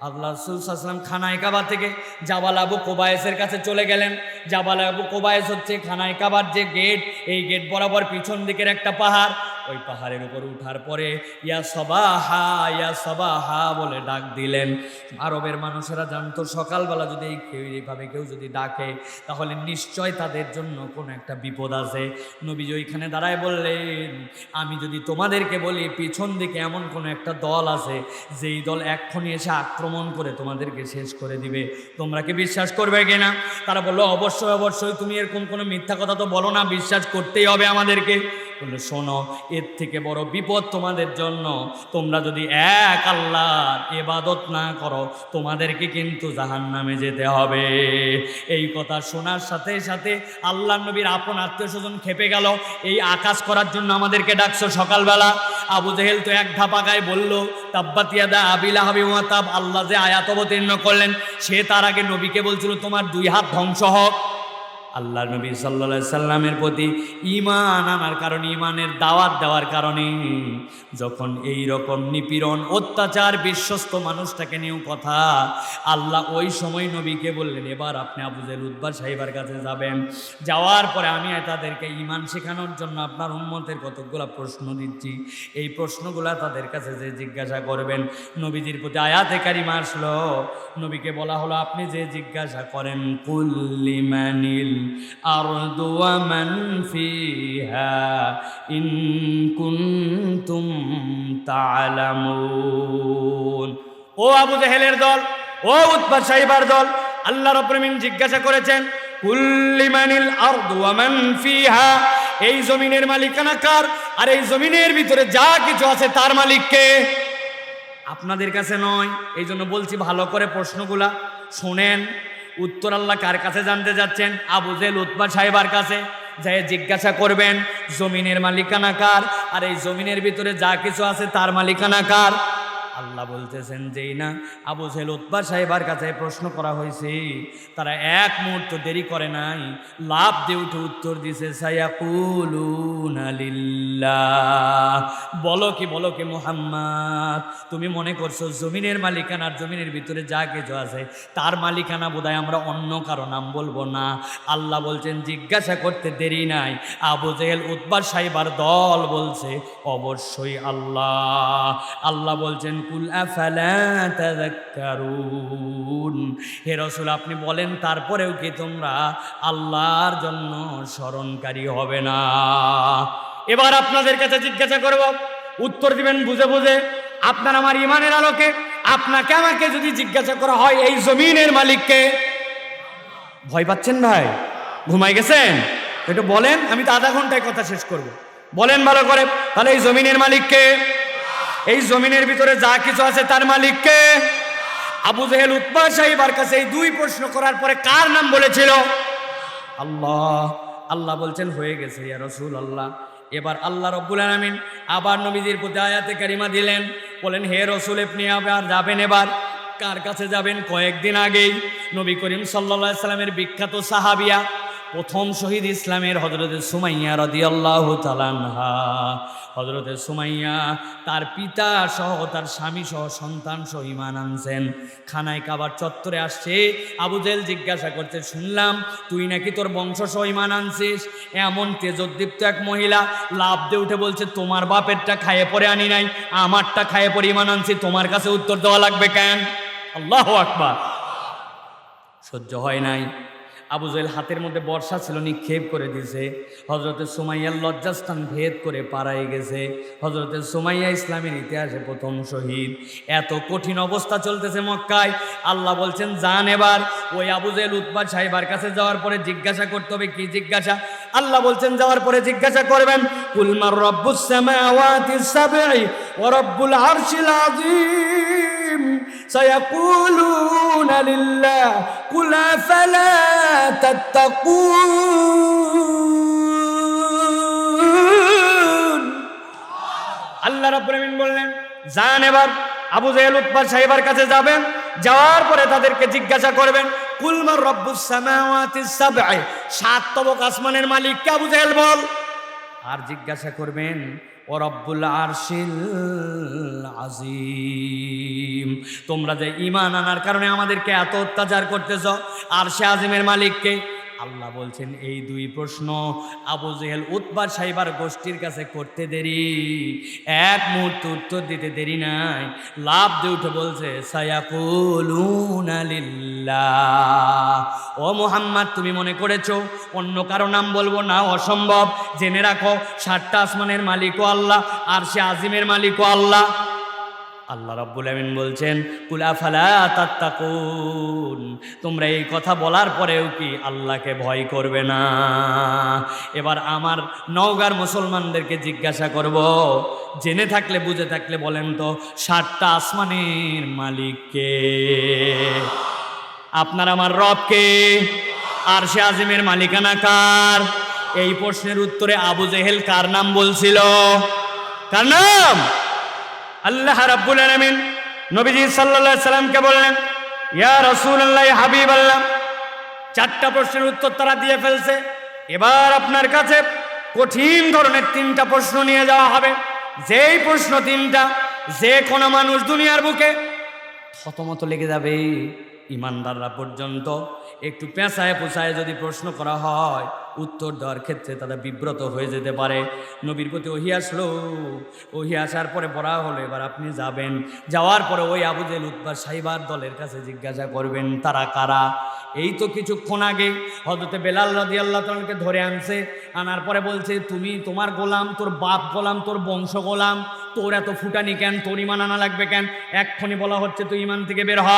আল্লাহ রাসূল সাল্লাল্লাহু আলাইহি সাল্লাম খানায় কাবা থেকে জাবাল আবু কোবায়েসের কাছে চলে গেলেন। জাবাল আবু কোবায়েস হচ্ছে খানায় কাবার যে গেট, এই গেট বরাবর পিছন দিকের একটা পাহাড়। ওই পাহাড়ের উপর উঠার পরে ইয়া সবাহা, ইয়া সবাহা বলে ডাক দিলেন। আরবের মানুষেরা জানতো সকালবেলা যদি এইভাবে কেউ যদি ডাকে তাহলে নিশ্চয় তাদের জন্য কোনো একটা বিপদ আছে। নবীজি ওইখানে দাঁড়ায় বললেন, আমি যদি তোমাদেরকে বলি পিছন দিকে এমন কোনো একটা দল আছে যেই দল এক্ষুনি এসে আক্রমণ করে তোমাদেরকে শেষ করে দিবে, তোমরা কি বিশ্বাস করবে কিনা? তারা বললো, অবশ্যই অবশ্যই, তুমি এরকম কোনো মিথ্যা কথা তো বলো না, বিশ্বাস করতেই হবে আমাদেরকে। বললো, শোনো, এর থেকে বড় বিপদ তোমাদের জন্য, তোমরা যদি এক আল্লাহর ইবাদত না করো তোমাদেরকে কিন্তু জাহান্নামে যেতে হবে। এই কথা শোনার সাথে সাথে আল্লাহ নবীর আপন আত্মীয় স্বজন খেপে গেল, এই আকাশ করার জন্য আমাদেরকে ডাকছো সকালবেলা? আবু জেহেল তো এক ধাপা গায়ে বলল, তাব্বাত ইয়াদা আবি লাহাবি ওয়া তাব, আল্লাহ যে আয়াত অবতীর্ণ করলেন সে তার আগে নবীকে বলছিল তোমার 2 হাত ধ্বংস হোক। আল্লাহ নবী সাল্লাল্লাহু আলাইহি সাল্লামের প্রতি ঈমান আনার কারণে, ঈমানের দাওয়াত দেওয়ার কারণে যখন এই রকম নিপীড়ন, অত্যাচার, বিশ্বস্ত মানুষটাকে নিয়েও কথা, আল্লাহ ওই সময় নবীকে বললেন, এবার আপনি আবু জেহেল, উতবা, সাইবার কাছে যাবেন। যাওয়ার পরে আমি তাদেরকে ঈমান শেখানোর জন্য আপনার উম্মতের কতগুলো প্রশ্ন দিচ্ছি, এই প্রশ্নগুলা তাদের কাছে যে জিজ্ঞাসা করবেন। নবীজির প্রতি আয়াতে কারিমা আসলো, নবীকে বলা হলো আপনি যে জিজ্ঞাসা করেন, কুল্লিমানিল আরদু ওয়া মান ফিহা ইন কুনতুম তা'লামুন। ও আবু জেহেলের দল, ও উতবা সাইবার দল, আল্লাহ রাব্বুল আলামিন জিজ্ঞাসা করেছেন, কুল্লিমানিল আরদু ওয়া মান ফিহা, এই জমিনের মালিকানা কার? আর এই জমিনের ভিতরে যা কিছু আছে তার মালিক কে? আপনাদের কাছে নয়। এই জন্য বলছি ভালো করে প্রশ্নগুলা শোনেন। উত্তর আল্লাহ কার কাছে জানতে যাচ্ছেন? আবু জেহেল, উতবা সাইবার কাছে যাই জিজ্ঞাসা করবেন, জমিনের মালিকানা কার? আর এই জমিনের ভিতরে যা কিছু আছে তার মালিকানা কার? আল্লাহ বলতেছেন, যেই না আবু জেহেল, উতবা সাইবার কাছে প্রশ্ন করা হয়েছে, তারা এক মুহূর্ত দেরি করে নাই, লাফ দিয়ে উঠে উত্তর দিছে, সায়াকুলুনা লিল্লাহ। বলো কি মুহাম্মদ, তুমি মনে করছো জমিনের মালিকানা আর জমিনের ভিতরে যা কিছু আছে তার মালিকানা বোধহয় আমরা অন্য কারো নাম বলবো না? আল্লাহ বলছেন, জিজ্ঞাসা করতে দেরি নাই, আবু জেহেল, উতবা সাইবার দল বলছে অবশ্যই আল্লাহ। আল্লাহ বলছেন, কুল আফালা তাযাক্কারুন, হে রাসূল আপনি বলেন তারপরেও কি তোমরা আল্লাহর জন্য স্মরণকারী হবে না? এবার আপনাদের কাছে জিজ্ঞাসা করব, উত্তর দিবেন বুঝে বুঝে। আপনার আমার ইমানের আলোকে আপনাকে আমাকে যদি জিজ্ঞাসা করা হয় এই জমিনের মালিককে, ভয় পাচ্ছেন ভাই? ঘুমাই গেছেন? একটু বলেন, আমি তো আধা ঘন্টায় কথা শেষ করব। বলেন ভালো করে, তাহলে এই জমিনের মালিককে? এই জমিনের ভিতরে যা কিছু আছে তার মালিককে? আবু জেহেল উতবা সাহিবার কাছে এই দুই প্রশ্ন করার পরে কার নাম বলেছিল? আল্লাহ। আল্লাহ বলছেন হয়ে গেছে ইয়া রাসূলুল্লাহ। এবার আল্লাহ রাব্বুল আলামিন আবার নবীজির প্রতি আয়াতে কারিমা দিলেন, বলেন হে রাসূল আপনি আবার যাবেন, এবার কার কাছে যাবেন? কয়েকদিন আগেই নবী করিম সাল্লাল্লাহু আলাইহি সাল্লামের বিখ্যাত সাহাবিয়া, প্রথম শহীদ ইসলামের হযরতে সুমাইয়া রাদিয়াল্লাহু তাআলা আনহা, হযরতে সুমাইয়া তার পিতা সহ তার স্বামী সহ সন্তান সহ ঈমান আনছেন। খানায় কাবার চত্বরে আসছে, আবু জেহেল জিজ্ঞাসা করছে, শুনলাম তুই নাকি তোর বংশ সহ ঈমান আনছিস। এমন তেজোদ্দীপ্ত এক মহিলা লাফ দিয়ে উঠে বলছে, তোমার বাপেরটা খায়ে পরে আনি নাই, আমারটা খায়ে পরে ঈমান আনছি, তোমার কাছে উত্তর দেওয়া লাগবে কেন? আল্লাহু আকবার। সহ্য হয় নাই। আবু জেহেল হাতের মধ্যে বর্ষা ছিল, নিক্ষেপ করে দিয়েছে। হযরতে সুমাইয়ার লজ্জাস্থান ভেদ করে পাড়ায় গেছে। হযরতে সুমাইয়া ইসলামের ইতিহাসে প্রথম শহীদ। এত কঠিন অবস্থা চলতেছে মক্কায়। আল্লাহ বলছেন যান এবার ওই আবু জেহেল উতবা সাহিবার কাছে যাওয়ার পরে জিজ্ঞাসা করতে হবে। কি জিজ্ঞাসা? আল্লাহ বলছেন যাওয়ার পরে জিজ্ঞাসা করবেন, কুল মার রব্বুস সামাওয়াতিস সাবঈ ওয়া রব্বুল আরশিল আযীম সায়াকুলুনা লিল্লাহ কুল আফালা তাত্তাকুন। আল্লাহ রাব্বুল আমিন বললেন যান এবার আবু জেহেল উতবা সাহিবার কাছে যাবেন, যাওয়ার পরে তাদেরকে জিজ্ঞাসা করবেন, কুল মার রব্বুস সামাওয়াতিস সাবঈ, সাত তবক আসমানের মালিক কে আবু জেহেল বল। আর জিজ্ঞাসা করবেন ও রব্বুল আরশিল আযীম, তোমরা যে ঈমান আনার কারণে আমাদেরকে এত অত্যাচার করতেছ, আরশে আযীমের মালিককে? আল্লাহ বলছেন এই দুই প্রশ্ন আবু জেহেল উতবা সাহিবার গোষ্ঠীর কাছে করতে দেরি, এক মুহূর্ত উত্তর দিতে দেরি নাই। লাফ দিয়ে উঠে বলছে সায়াকুলুনা লিল্লাহ। ও মুহাম্মদ, তুমি মনে করেছো অন্য কারো নাম বলবো না? অসম্ভব। জেনে রাখো সাতটা আসমানের মালিকও আল্লাহ, আরশে আযীমের মালিকও আল্লাহ। আল্লাহ রাব্বুল আমিন বলছেন কুল আফালা তাত্তাকুন, তোমরা এই কথা বলার পরেও কি আল্লাহকে ভয় করবে না? এবার আমার নওগাঁর মুসলমানদেরকে জিজ্ঞাসা করব, জেনে থাকলে বুঝে থাকলে বলেন তো সাতটা আসমানের মালিক কে? আপনার আমার রব কে? আরশে আযীমের মালিকানা কার? এই প্রশ্নের উত্তরে আবু জেহেল কার নাম বলছিল? কার নাম? আল্লাহ রাব্বুল আলামিন নবীজি সাল্লাল্লাহু আলাইহি সাল্লামকে বললেন, ইয়া রাসূলুল্লাহ, হাবিবাল্লাহ, চারটা প্রশ্নের উত্তর তারা দিয়ে ফেলছে। এবার আপনার কাছে কঠিন ধরনের তিনটা প্রশ্ন নিয়ে যাওয়া হবে। যেই প্রশ্ন তিনটা যে কোনো মানুষ দুনিয়ার বুকে থতমত লেগে যাবে। ইমানদাররা পর্যন্ত একটু পেঁচায় পোছায় যদি প্রশ্ন করা হয়, উত্তর দেওয়ার ক্ষেত্রে তারা বিব্রত হয়ে যেতে পারে। নবীর প্রতি ওহী আসলো, ওহী আসার পরে পড়া হলো, এবার আপনি যাবেন, যাওয়ার পরে ওই আবু জেহেল উতবা সাহিবার দলের কাছে জিজ্ঞাসা করবেন তারা কারা। এই তো কিছুক্ষণ আগে হযরতে বেলাল রাদিয়াল্লাহু তাআলাকে ধরে আনছে, আনার পরে বলছে তুমি তোমার গোলাম, তোর বাপ গোলাম, তোর বংশ গোলাম, তোর এত ফুটানি কেন, তোর ঈমান আনা লাগবে কেন? এক্ষুনি বলা হচ্ছে তুই ঈমান থেকে বের হ।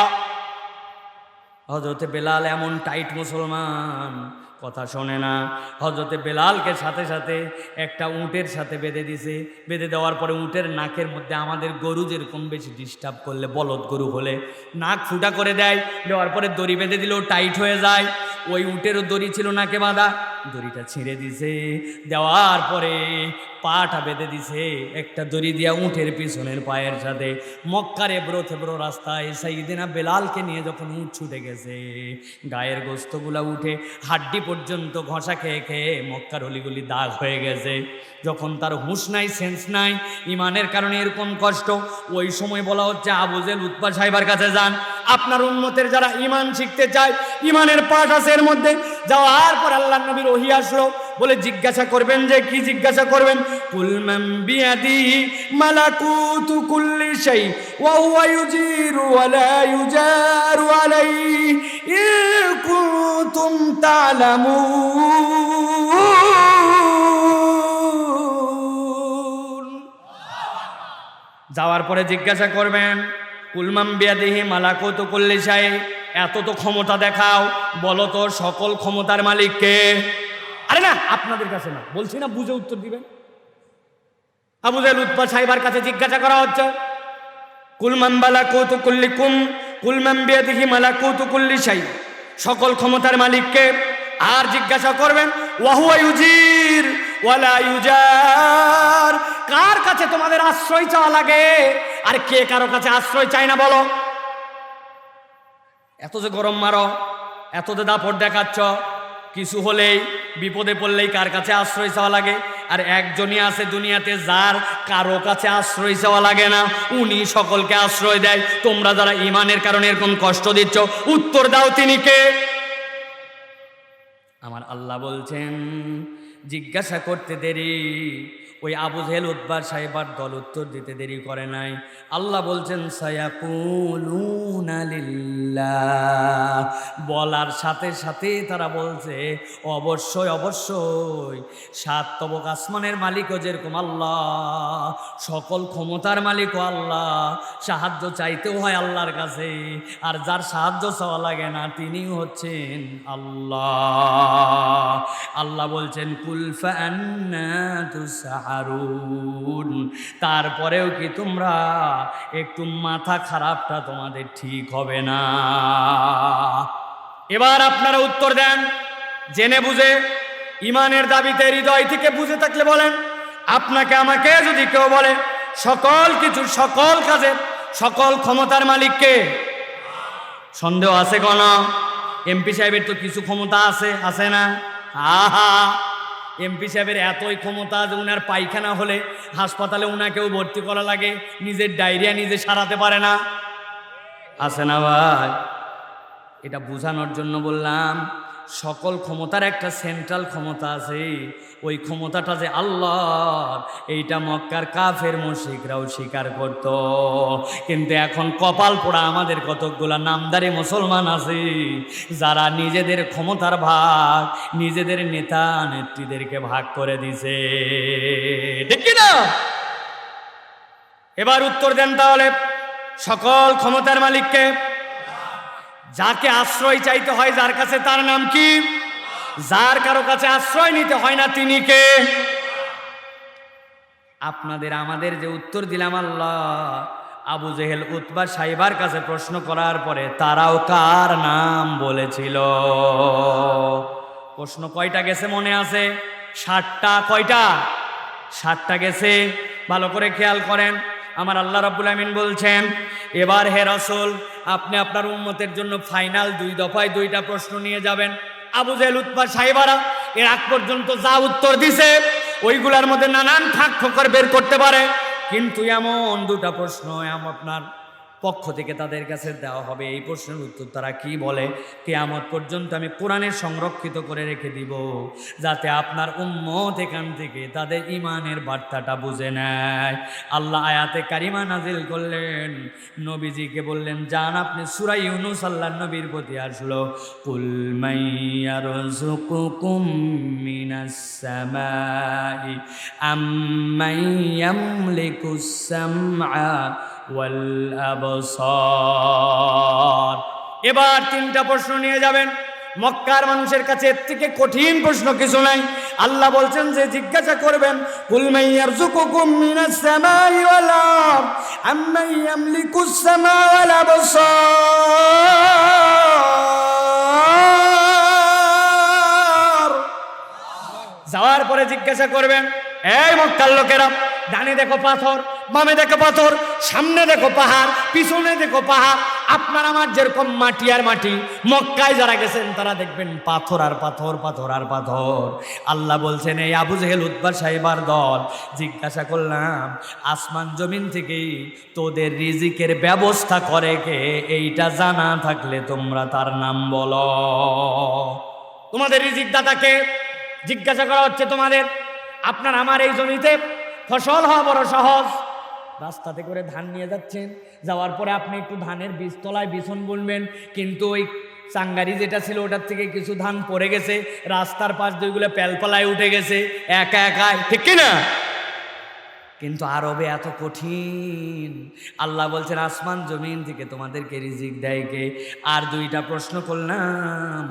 হযরতে বেলাল এমন টাইট মুসলমান, কথা শোনে না। হযরতে বেলালকে সাথে সাথে একটা উটের সাথে বেঁধে দিছে। বেঁধে দেওয়ার পরে উটের নাকের মধ্যে আমাদের গরু যেরকম বেশি ডিস্টার্ব করলে, বলদ গরু হলে নাক ফুটা করে দেয়, দেওয়ার পরে দড়ি বেঁধে দিলেও টাইট হয়ে যায়। ওই উটেরও দড়ি ছিল নাকে বাঁধা, দড়িটা ছিঁড়ে দিছে। দেওয়ার পরে পাটা বেঁধে দিছে একটা দড়ি দিয়া উটের পিছনের পায়ের সাথে। মক্কার এবড়ো থেবড়ো রাস্তায় সাইয়েদিনা বেলালকে নিয়ে যখন উট ছুটে গেছে, গায়ের গোস্তগুলা উঠে হাড্ডি পর্যন্ত ঘষা খেয়ে খেয়ে মক্কার অলিগুলি দাগ হয়ে গেছে। যখন তার হুঁশ নাই, সেন্স নাই, ইমানের কারণে এরকম কষ্ট, ওই সময় বলা হচ্ছে আবু জেহেল উতবা সাহিবার কাছে যান। আপনার উম্মতের যারা ইমান শিখতে চায়, ইমানের পাঠ আছে এর মধ্যে। যাওয়ার পর আল্লাহর নবীর ওহী আসলো, বলে জিজ্ঞাসা করবেন যে কি জিজ্ঞাসা করবেন? কুল মান বিয়াদিহি মালাকুতু কুল্লি শাই ওয়া হুয়া ইউজিরু ওয়া লা ইউজারু আলাইহি ইন কুনতুম তা'লামুন। যাওয়ার পরে জিজ্ঞাসা করবেন কুল মান বিয়াদিহি মালাকুতু কুল্লি শাই, এত তো ক্ষমতা দেখাও, বলো তো সকল ক্ষমতার মালিক কে? আরে না, আপনাদের কাছে না, বলছি না, বুঝে উত্তর দিবেন। আবু জাহেল উতবা সাহেবের কাছে জিজ্ঞাসা করা হচ্ছে কুল মান মালাকুতু কুল্লিকুম, কুল মান বিয়াদিহি মালাকুতু কুল্লি শাই, সকল ক্ষমতার মালিক কে? আর জিজ্ঞাসা করবেন ওয়া হুয়া ইউজির ওয়া লা ইউজার, কার কাছে তোমাদের আশ্রয় চাওয়া লাগে আর কে কারো কাছে আশ্রয় চায় না বলো? এত যে গরম মারো, এত যে দাপট দেখাচ্ছ, কিছু হলেই বিপদে পড়লেই কার কাছে আশ্রয় চাওয়া লাগে? আর একজনই আছে দুনিয়াতে যার কারো কাছে আশ্রয় চাওয়া লাগে না, উনি সকলকে আশ্রয় দেয়। তোমরা যারা ইমানের কারণে এরকম কষ্ট দিচ্ছ, উত্তর দাও তিনি কে? আমার আল্লাহ বলছেন জিজ্ঞাসা করতে দেরি, ওই আবু জাহেল উতবা সাহেবার দল উত্তর দিতে দেরি করে নাই। আল্লাহ বলছেন সায়াকুলুনা লিল্লাহ, বলার সাথে সাথে তারা বলছে অবশ্যই অবশ্যই সাত তবক আসমানের মালিকও যেরকম আল্লাহ, সকল ক্ষমতার মালিকও আল্লাহ, সাহায্য চাইতেও হয় আল্লাহর কাছে, আর যার সাহায্য চাওয়া লাগে না তিনি হচ্ছেন আল্লাহ। আল্লাহ বলছেন কুল ফাআন্না তুসহারুন, তারপরেও কি তোমরা একটু মাথা খারাপটা তোমাদের ঠিক হবে না? এবার আপনারা উত্তর দেন জেনে বুঝে, ইমানের দাবিতে হৃদয় থেকে বুঝে থাকলে বলেন। আপনাকে আমাকে যদি কেউ বলে সকল কিছু সকল কাজের সকল ক্ষমতার মালিককে, সন্দেহ আছে কোন? এমপি সাহেবের তো কিছু ক্ষমতা আছে, আছে না? আহা, এমপি সাহেবের এতই ক্ষমতা যে উনার পায়খানা হলে হাসপাতালে উনাকেও ভর্তি করা লাগে, নিজের ডায়রিয়া নিজে সারাতে পারে না, আছে না ভাই? এটা বোঝানোর জন্য বললাম সকল ক্ষমতার একটা সেন্ট্রাল ক্ষমতা আছে, ওই ক্ষমতাটা যে আল্লাহর, এইটা মক্কার কাফের মুশরিকরাও স্বীকার করত। কিন্তু এখন কপাল পোড়া আমাদের কতকগুলা নামদারি মুসলমান আছে যারা নিজেদের ক্ষমতার ভাগ নিজেদের নেতা নেত্রীদেরকে ভাগ করে দিছে, ঠিক কি না? এবার উত্তর দেন তাহলে, সকল ক্ষমতার মালিককে? যাকে আশ্রয় চাইতে হয় যার কাছে, তার নাম কি? যার কারো কাছে আশ্রয় নিতে হয় না তিনি কে? আপনাদের আমাদের যে উত্তর দিলাম আল্লাহ, আবু জেহেল উতবা সাহেবার কাছে প্রশ্ন করার পরে তারাও কার নাম বলেছিল? প্রশ্ন কয়টা গেছে মনে আছে? 7টা। কয়টা? 7টা গেছে। ভালো করে খেয়াল করেন। আমার আল্লাহ রাব্বুল আমিন বলছেন, এবার হে রাসূল আপনি আপনার উম্মতের জন্য ফাইনাল 2 দফায় 2টা প্রশ্ন নিয়ে যাবেন। আবু জেহেল উতবা সাহেবারা এর আগ পর্যন্ত যা উত্তর দিছে ওইগুলার মধ্যে নানান ফাঁক ফোকর বের করতে পারে, কিন্তু এমন 2টা প্রশ্ন আপনার পক্ষ থেকে তাদের কাছে দেওয়া হবে। এই প্রশ্নের উত্তর তারা কি বলে কিয়ামত পর্যন্ত আমি কোরআনে সংরক্ষিত করে রেখে দিব, যাতে আপনার উম্মত এখান থেকে তাদের ঈমানের বার্তাটা বুঝে নেয়। আল্লাহ আয়াতে কারিমা নাজিল করলেন, নবীজিকে বললেন যান আপনি সূরা ইউনূস আল্লাহর নবীর প্রতি আসলো, কুল মাইয়ারযুকুকুম মিনাস সামাই আম্মান ইয়ামলিকুস সামআ ওয়াল আবসার। এবার 3টা প্রশ্ন নিয়ে যাবেন মক্কার মানুষের কাছে, এর থেকে কঠিন প্রশ্ন কিছু নাই। আল্লাহ বলছেন যে জিজ্ঞাসা করবেন কুল মাইয়ারযুকুকুম মিনাস সামাই ওয়াল আরদ আম্মান ইয়ামলিকুস সামা ওয়াল আবসার। যাওয়ার পরে জিজ্ঞাসা করবেন, এই মক্কার লোকেরা, ডানে দেখো পাথর, বামে দেখো পাথর, সামনে দেখো পাহাড়, পিছনে দেখো পাহাড়, আপনার আমার যেরকম মাটি আর মাটি, মক্কায় যারা গেছেন তারা দেখবেন পাথর আর পাথর, পাথর আর পাথর। আল্লাহ বলছেন এই আবু জেহেল উতবা সাহেবার দল, জিজ্ঞাসা করলাম আসমান জমিন থেকে তোদের রিজিকের ব্যবস্থা করে কে? এইটা জানা থাকলে তোমরা তার নাম বলো। তোমাদের রিজিক দাতাকে? জিজ্ঞাসা করা হচ্ছে তোমাদের, আপনার আমার এই জমিতে ফসল হওয়া বড় সহজ। রাস্তাতে করে ধান নিয়ে যাচ্ছেন, যাওয়ার পরে আপনি একটু ধানের বীজ তলায় বিছন বুনবেন, কিন্তু ওই চাঙ্গারি যেটা ছিল ওটার থেকে কিছু ধান পড়ে গেছে, রাস্তার পাশ দিয়ে ওইগুলো প্যালপালায় উঠে গেছে একা একাই, ঠিক কিনা? কিন্তু আরবে এত কঠিন। আল্লাহ বলছেন আসমান জমিন থেকে তোমাদেরকে রিজিক দেয় কে? আর দুইটা প্রশ্ন করলাম,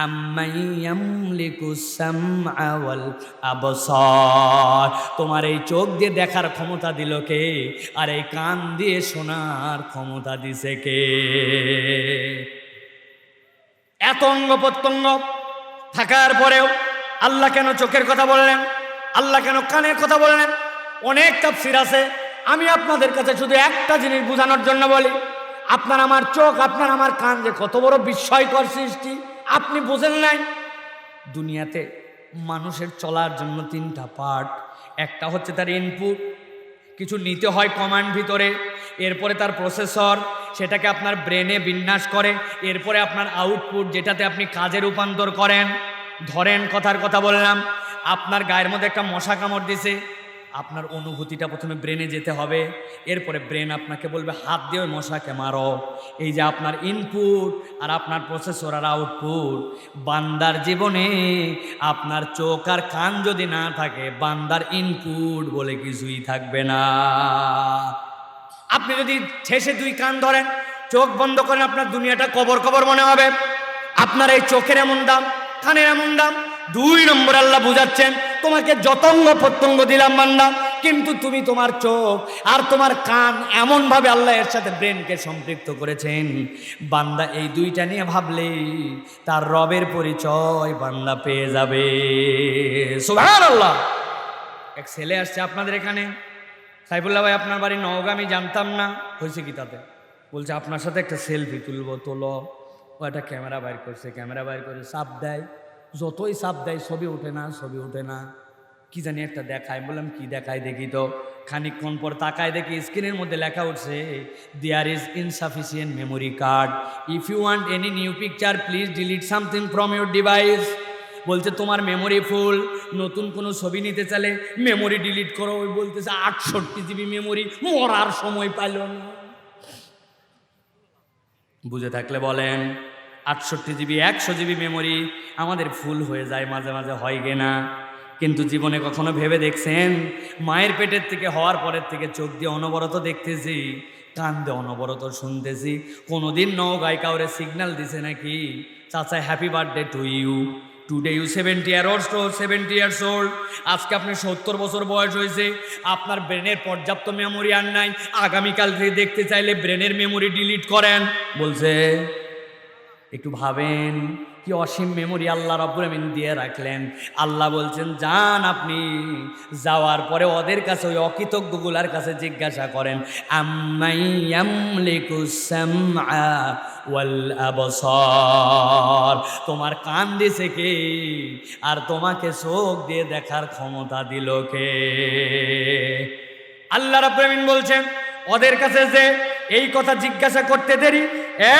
আম্মাই ইয়ামলিকুস সামআ ওয়াল আবসার, তোমার এই চোখ দিয়ে দেখার ক্ষমতা দিল কে? আর এই কান দিয়ে শোনার ক্ষমতা দিছে কে? এত অঙ্গ প্রত্যঙ্গ থাকার পরেও আল্লাহ কেন চোখের কথা বললেন? আল্লাহ কেন কানের কথা বললেন? অনেক তাফসীর আছে, আমি আপনাদের কাছে শুধু একটা জিনিস বোঝানোর জন্য বলি। আপনার আমার চোখ, আপনার আমার কান যে কত বড় বিস্ময়কর সৃষ্টি, আপনি বোঝেন নাই। দুনিয়াতে মানুষের চলার জন্য তিনটা পার্ট। একটা হচ্ছে তার ইনপুট, কিছু নিতে হয় কমান্ড ভিতরে, এরপরে তার প্রসেসর, সেটাকে আপনার ব্রেনে বিন্যাস করে, এরপরে আপনার আউটপুট, যেটাতে আপনি কাজে রূপান্তর করেন। ধরেন কথার কথা বললাম, আপনার গায়ের মধ্যে একটা মশা কামড় দিছে, আপনার অনুভূতিটা প্রথমে ব্রেনে যেতে হবে, এরপরে ব্রেন আপনাকে বলবে হাত দিয়ে ওই মশাকে মারো। এই যে আপনার ইনপুট আর আপনার প্রসেসর আর আউটপুট। বান্দার জীবনে আপনার চোখ আর কান যদি না থাকে, বান্দার ইনপুট বলে কিছুই থাকবে না। আপনি যদি শেষে দুই কান ধরেন, চোখ বন্ধ করেন, আপনার দুনিয়াটা কবর কবর মনে হবে। আপনার এই চোখের এমন দাম, কানের এমন দাম। 2 নম্বর আল্লাহ বুঝাচ্ছেন, তোমাকে যত অঙ্গ প্রত্যঙ্গ দিলাম বান্দা, কিন্তু তুমি তোমার চোখ আর তোমার কান এমনভাবে আল্লাহ এর সাথে ব্রেনকে সম্পৃক্ত করেছেন, বান্দা এই দুইটা নিয়ে ভাবলে তার রবের পরিচয় বান্দা পেয়ে যাবে। সুবহানাল্লাহ। এক ছেলে আসছে আপনাদের এখানে, সাইফুল্লাহ ভাই আপনার বাড়ি নওগাঁ, আমি জানতাম না। হয়েছে কি তাতে? বলছে আপনার সাথে একটা সেলফি তুলবো, তোলো। ও একটা ক্যামেরা বাইর করছে, ক্যামেরা বাইর করে চাপ দেয়, যতই চাপ দেয় ছবি ওঠে না, ছবি ওঠে না। কি জানি একটা দেখায়, বললাম কি দেখায় দেখি তো। খানিকক্ষণ পর তাকায় দেখি স্ক্রিনের মধ্যে লেখা উঠছে, there is insufficient memory card, if you want any new picture please delete something from your device. বলছে তোমার মেমোরি ফুল, নতুন কোনো ছবি নিতে চাইলে মেমোরি ডিলিট করো। ওই বলতেছে 68 জিবি মেমোরি, মরার সময় পাইল না। বুঝে থাকলে বলেন, 68 জিবি 100 জিবি মেমোরি আমাদের ফুল হয়ে যায় মাঝে মাঝে, হয় গে না? কিন্তু জীবনে কখনো ভেবে দেখছেন, মায়ের পেটের থেকে হওয়ার পরের থেকে চোখ দিয়ে অনবরত দেখতেছি, কান দিয়ে অনবরত শুনতেছি, কোনোদিন নওগাঁয় কাউরে সিগন্যাল দিছে নাকি, চাচা happy birthday to you, today you 70 years old, আজকে আপনি 70 বছর বয়স হয়েছে, আপনার ব্রেনের পর্যাপ্ত মেমোরি আর নাই, আগামীকাল থেকে দেখতে চাইলে ব্রেনের মেমোরি ডিলিট করেন। বলছে একটু ভাবেন, কি অসীম মেমোরি আল্লাহ রাব্বুল আমিন দিয়ে রাখলেন। আল্লাহ বলছেন যান, আপনি যাওয়ার পরে ওদের কাছে, ওই অকৃতজ্ঞগুলার কাছে জিজ্ঞাসা করেন, আম্মাই ইয়ামলিকুস সামআ ওয়াল আবসার, তোমার কান দিছে কে আর তোমাকে চোখ দিয়ে দেখার ক্ষমতা দিল কে? আল্লাহ রাব্বুল আমিন বলছেন ওদের কাছে যে এই কথা জিজ্ঞাসা করতে দেরি,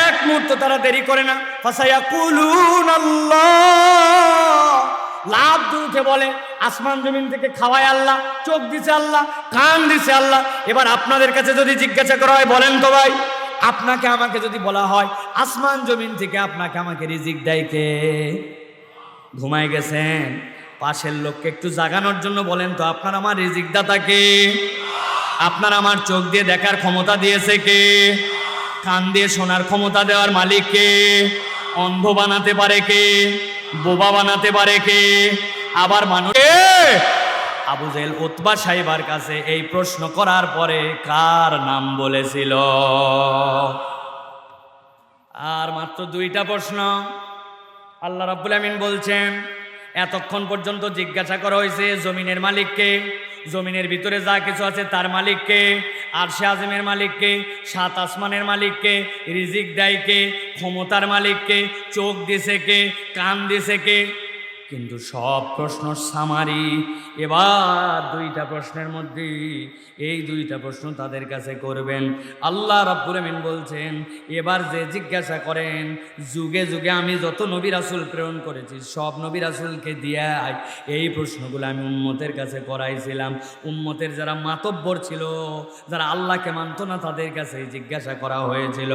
এক মুহূর্ত তারা দেরি করে না। ফাসায়াকুলুন আল্লাহ, লাভ দিয়ে উঠে বলে আসমান জমিন থেকে খাওয়ায় আল্লাহ, চোখ দিছে আল্লাহ, কান দিছে আল্লাহ। এবার আপনাদের কাছে যদি জিজ্ঞাসা করা হয়, বলেন তো ভাই, আপনাকে আমাকে যদি বলা হয় আসমান জমিন থেকে আপনাকে আমাকে রিজিক দেয় কে? ঘুমায় গেছেন, পাশের লোককে একটু জাগানোর জন্য বলেন তো, আপনার আমার রিজিক দাতা কে? আপনার আমার চোখ দিয়ে দেখার ক্ষমতা দিয়েছে কে? কান দিয়ে শোনার ক্ষমতা দেওয়ার মালিক কে? অন্ধ বানাতে পারে কে? বোবা বানাতে পারে কে? আবার মানুষ আবু জেহেল উতবা সাহেবের কাছে এই প্রশ্ন করার পরে কার নাম বলেছিল? আর মাত্র 2টা প্রশ্ন। আল্লাহ রাব্বুল আমিন বলছেন এতক্ষণ পর্যন্ত জিজ্ঞাসা করা হয়েছে জমিনের মালিককে, জমিনের ভিতরে যা কিছু আছে তার মালিককে, আরশে আযমের মালিককে, 7 আসমানের মালিককে, রিজিক দেয় কে, ক্ষমতার মালিককে, চোখ দিছে কে, কান দিছে কে। কিন্তু সব প্রশ্ন সামারি। এবার দুইটা প্রশ্নের মধ্যে এই দুইটা প্রশ্ন তাদের কাছে করবেন। আল্লাহ রাব্বুল আমিন বলছেন, এবার যে জিজ্ঞাসা করেন, যুগে যুগে আমি যত নবী রাসূল প্রেরণ করেছি সব নবী রাসূলকে দিয়ে এই প্রশ্নগুলো আমি উম্মতের কাছে করাইছিলাম। উম্মতের যারা মাতব্বর ছিল, যারা আল্লাহকে মানত না, তাদের কাছে জিজ্ঞাসা করা হয়েছিল।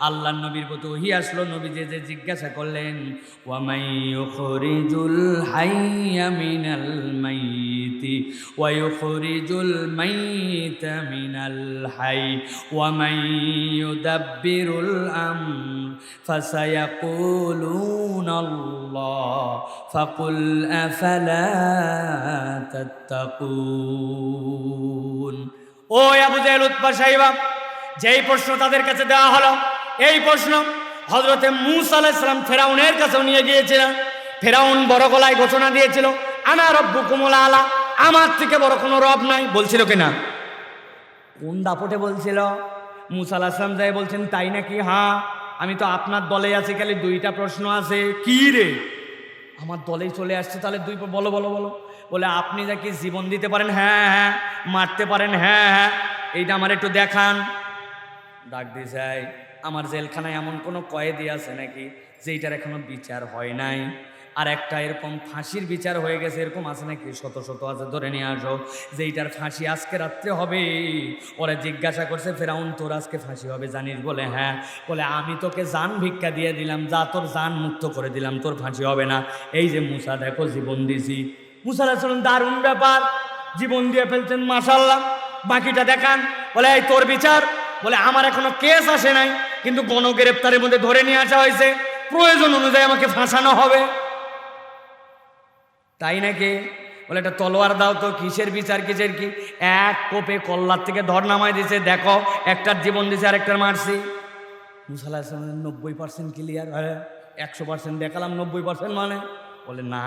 আল্লাহর নবীর প্রতি ওহী আসলো, নবী যে যে জিজ্ঞাসা করলেন, ওয়ামাই ইউখরিজুল হাইয়া মিনাল মাইতি ওয়া ইউখরিজুল মাইতা মিনাল হাই ওয়ামাই ইউদাব্বিরুল আমর ফাসায়াকুলুনাল্লাহ ফাকুল আফালা তাত্তাকুন। ও আবু জাহেল, উতবা, সাইবা, যেই প্রশ্ন তাদের কাছে দেওয়া হলো, এই প্রশ্ন হযরতে মূসা আলাইহিস সালাম ফেরাউনের কাছেও নিয়ে গিয়েছিলেন। ফেরাউন বড় গলায় ঘোষণা দিয়েছিল, আনা রব্বুকুমুল আলা, আমার থেকে বড় কোনো রব নাই। বলছিল কিনা? কোন দাপটে বলছিল? মূসা আলাইহিস সালাম যাই বলছেন, তাই নাকি? হ্যাঁ, আমি তো আপনার দলে আছি, খালি দুইটা প্রশ্ন আছে। কি রে? আমার দলেই চলে আসছে, তাহলে দুই বলো বলো বলো। বলে, আপনি যা কি জীবন দিতে পারেন? হ্যাঁ হ্যাঁ। মারতে পারেন? হ্যাঁ হ্যাঁ। এইটা আমার একটু দেখান। ডাক দিয়ে যায়, আমার জেলখানায় এমন কোনো কয়েদি আছে নাকি যেইটার এখনো বিচার হয় নাই? আর একটা এরকম ফাঁসির বিচার হয়ে গেছে, এরকম আছে নাকি? শত শত আছে, ধরে নিয়ে আসো। যেইটার ফাঁসি আজকে রাত্রে হবে। ওরা জিজ্ঞাসা করছে, ফেরাউন তোর আজকে ফাঁসি হবে জানিস? বলে, হ্যাঁ। বলে, আমি তোকে জান ভিক্ষা দিয়ে দিলাম, যা তোর জান মুক্ত করে দিলাম, তোর ফাঁসি হবে না। এই যে মূসা, দেখো জীবন দিছি। মূসা আলাইহিস সালাম, দারুণ ব্যাপার, জীবন দিয়ে ফেলছেন, মাশাআল্লাহ। বাকিটা দেখান। বলে, এই তোর বিচার? বলে, আমার এখনো কেস আসে নাই, কিন্তু গণগ্রেপ্তারের মধ্যে ধরে নিয়ে আসা হয়েছে, প্রয়োজন অনুযায়ী আমাকে ফাঁসানো হবে। তাই নাকি? বলে, একটা তলোয়ার দাও তো। কিসের বিচার, কিসের কি? এক কোপে কল্লার থেকে ধর নামাই দিছে, দেখো একটার জীবন দিছে আর একটার মারছি। মূসা আলাইহিস সালাম 90% ক্লিয়ার। 100% দেখালাম, 90% মানে? বলে, না,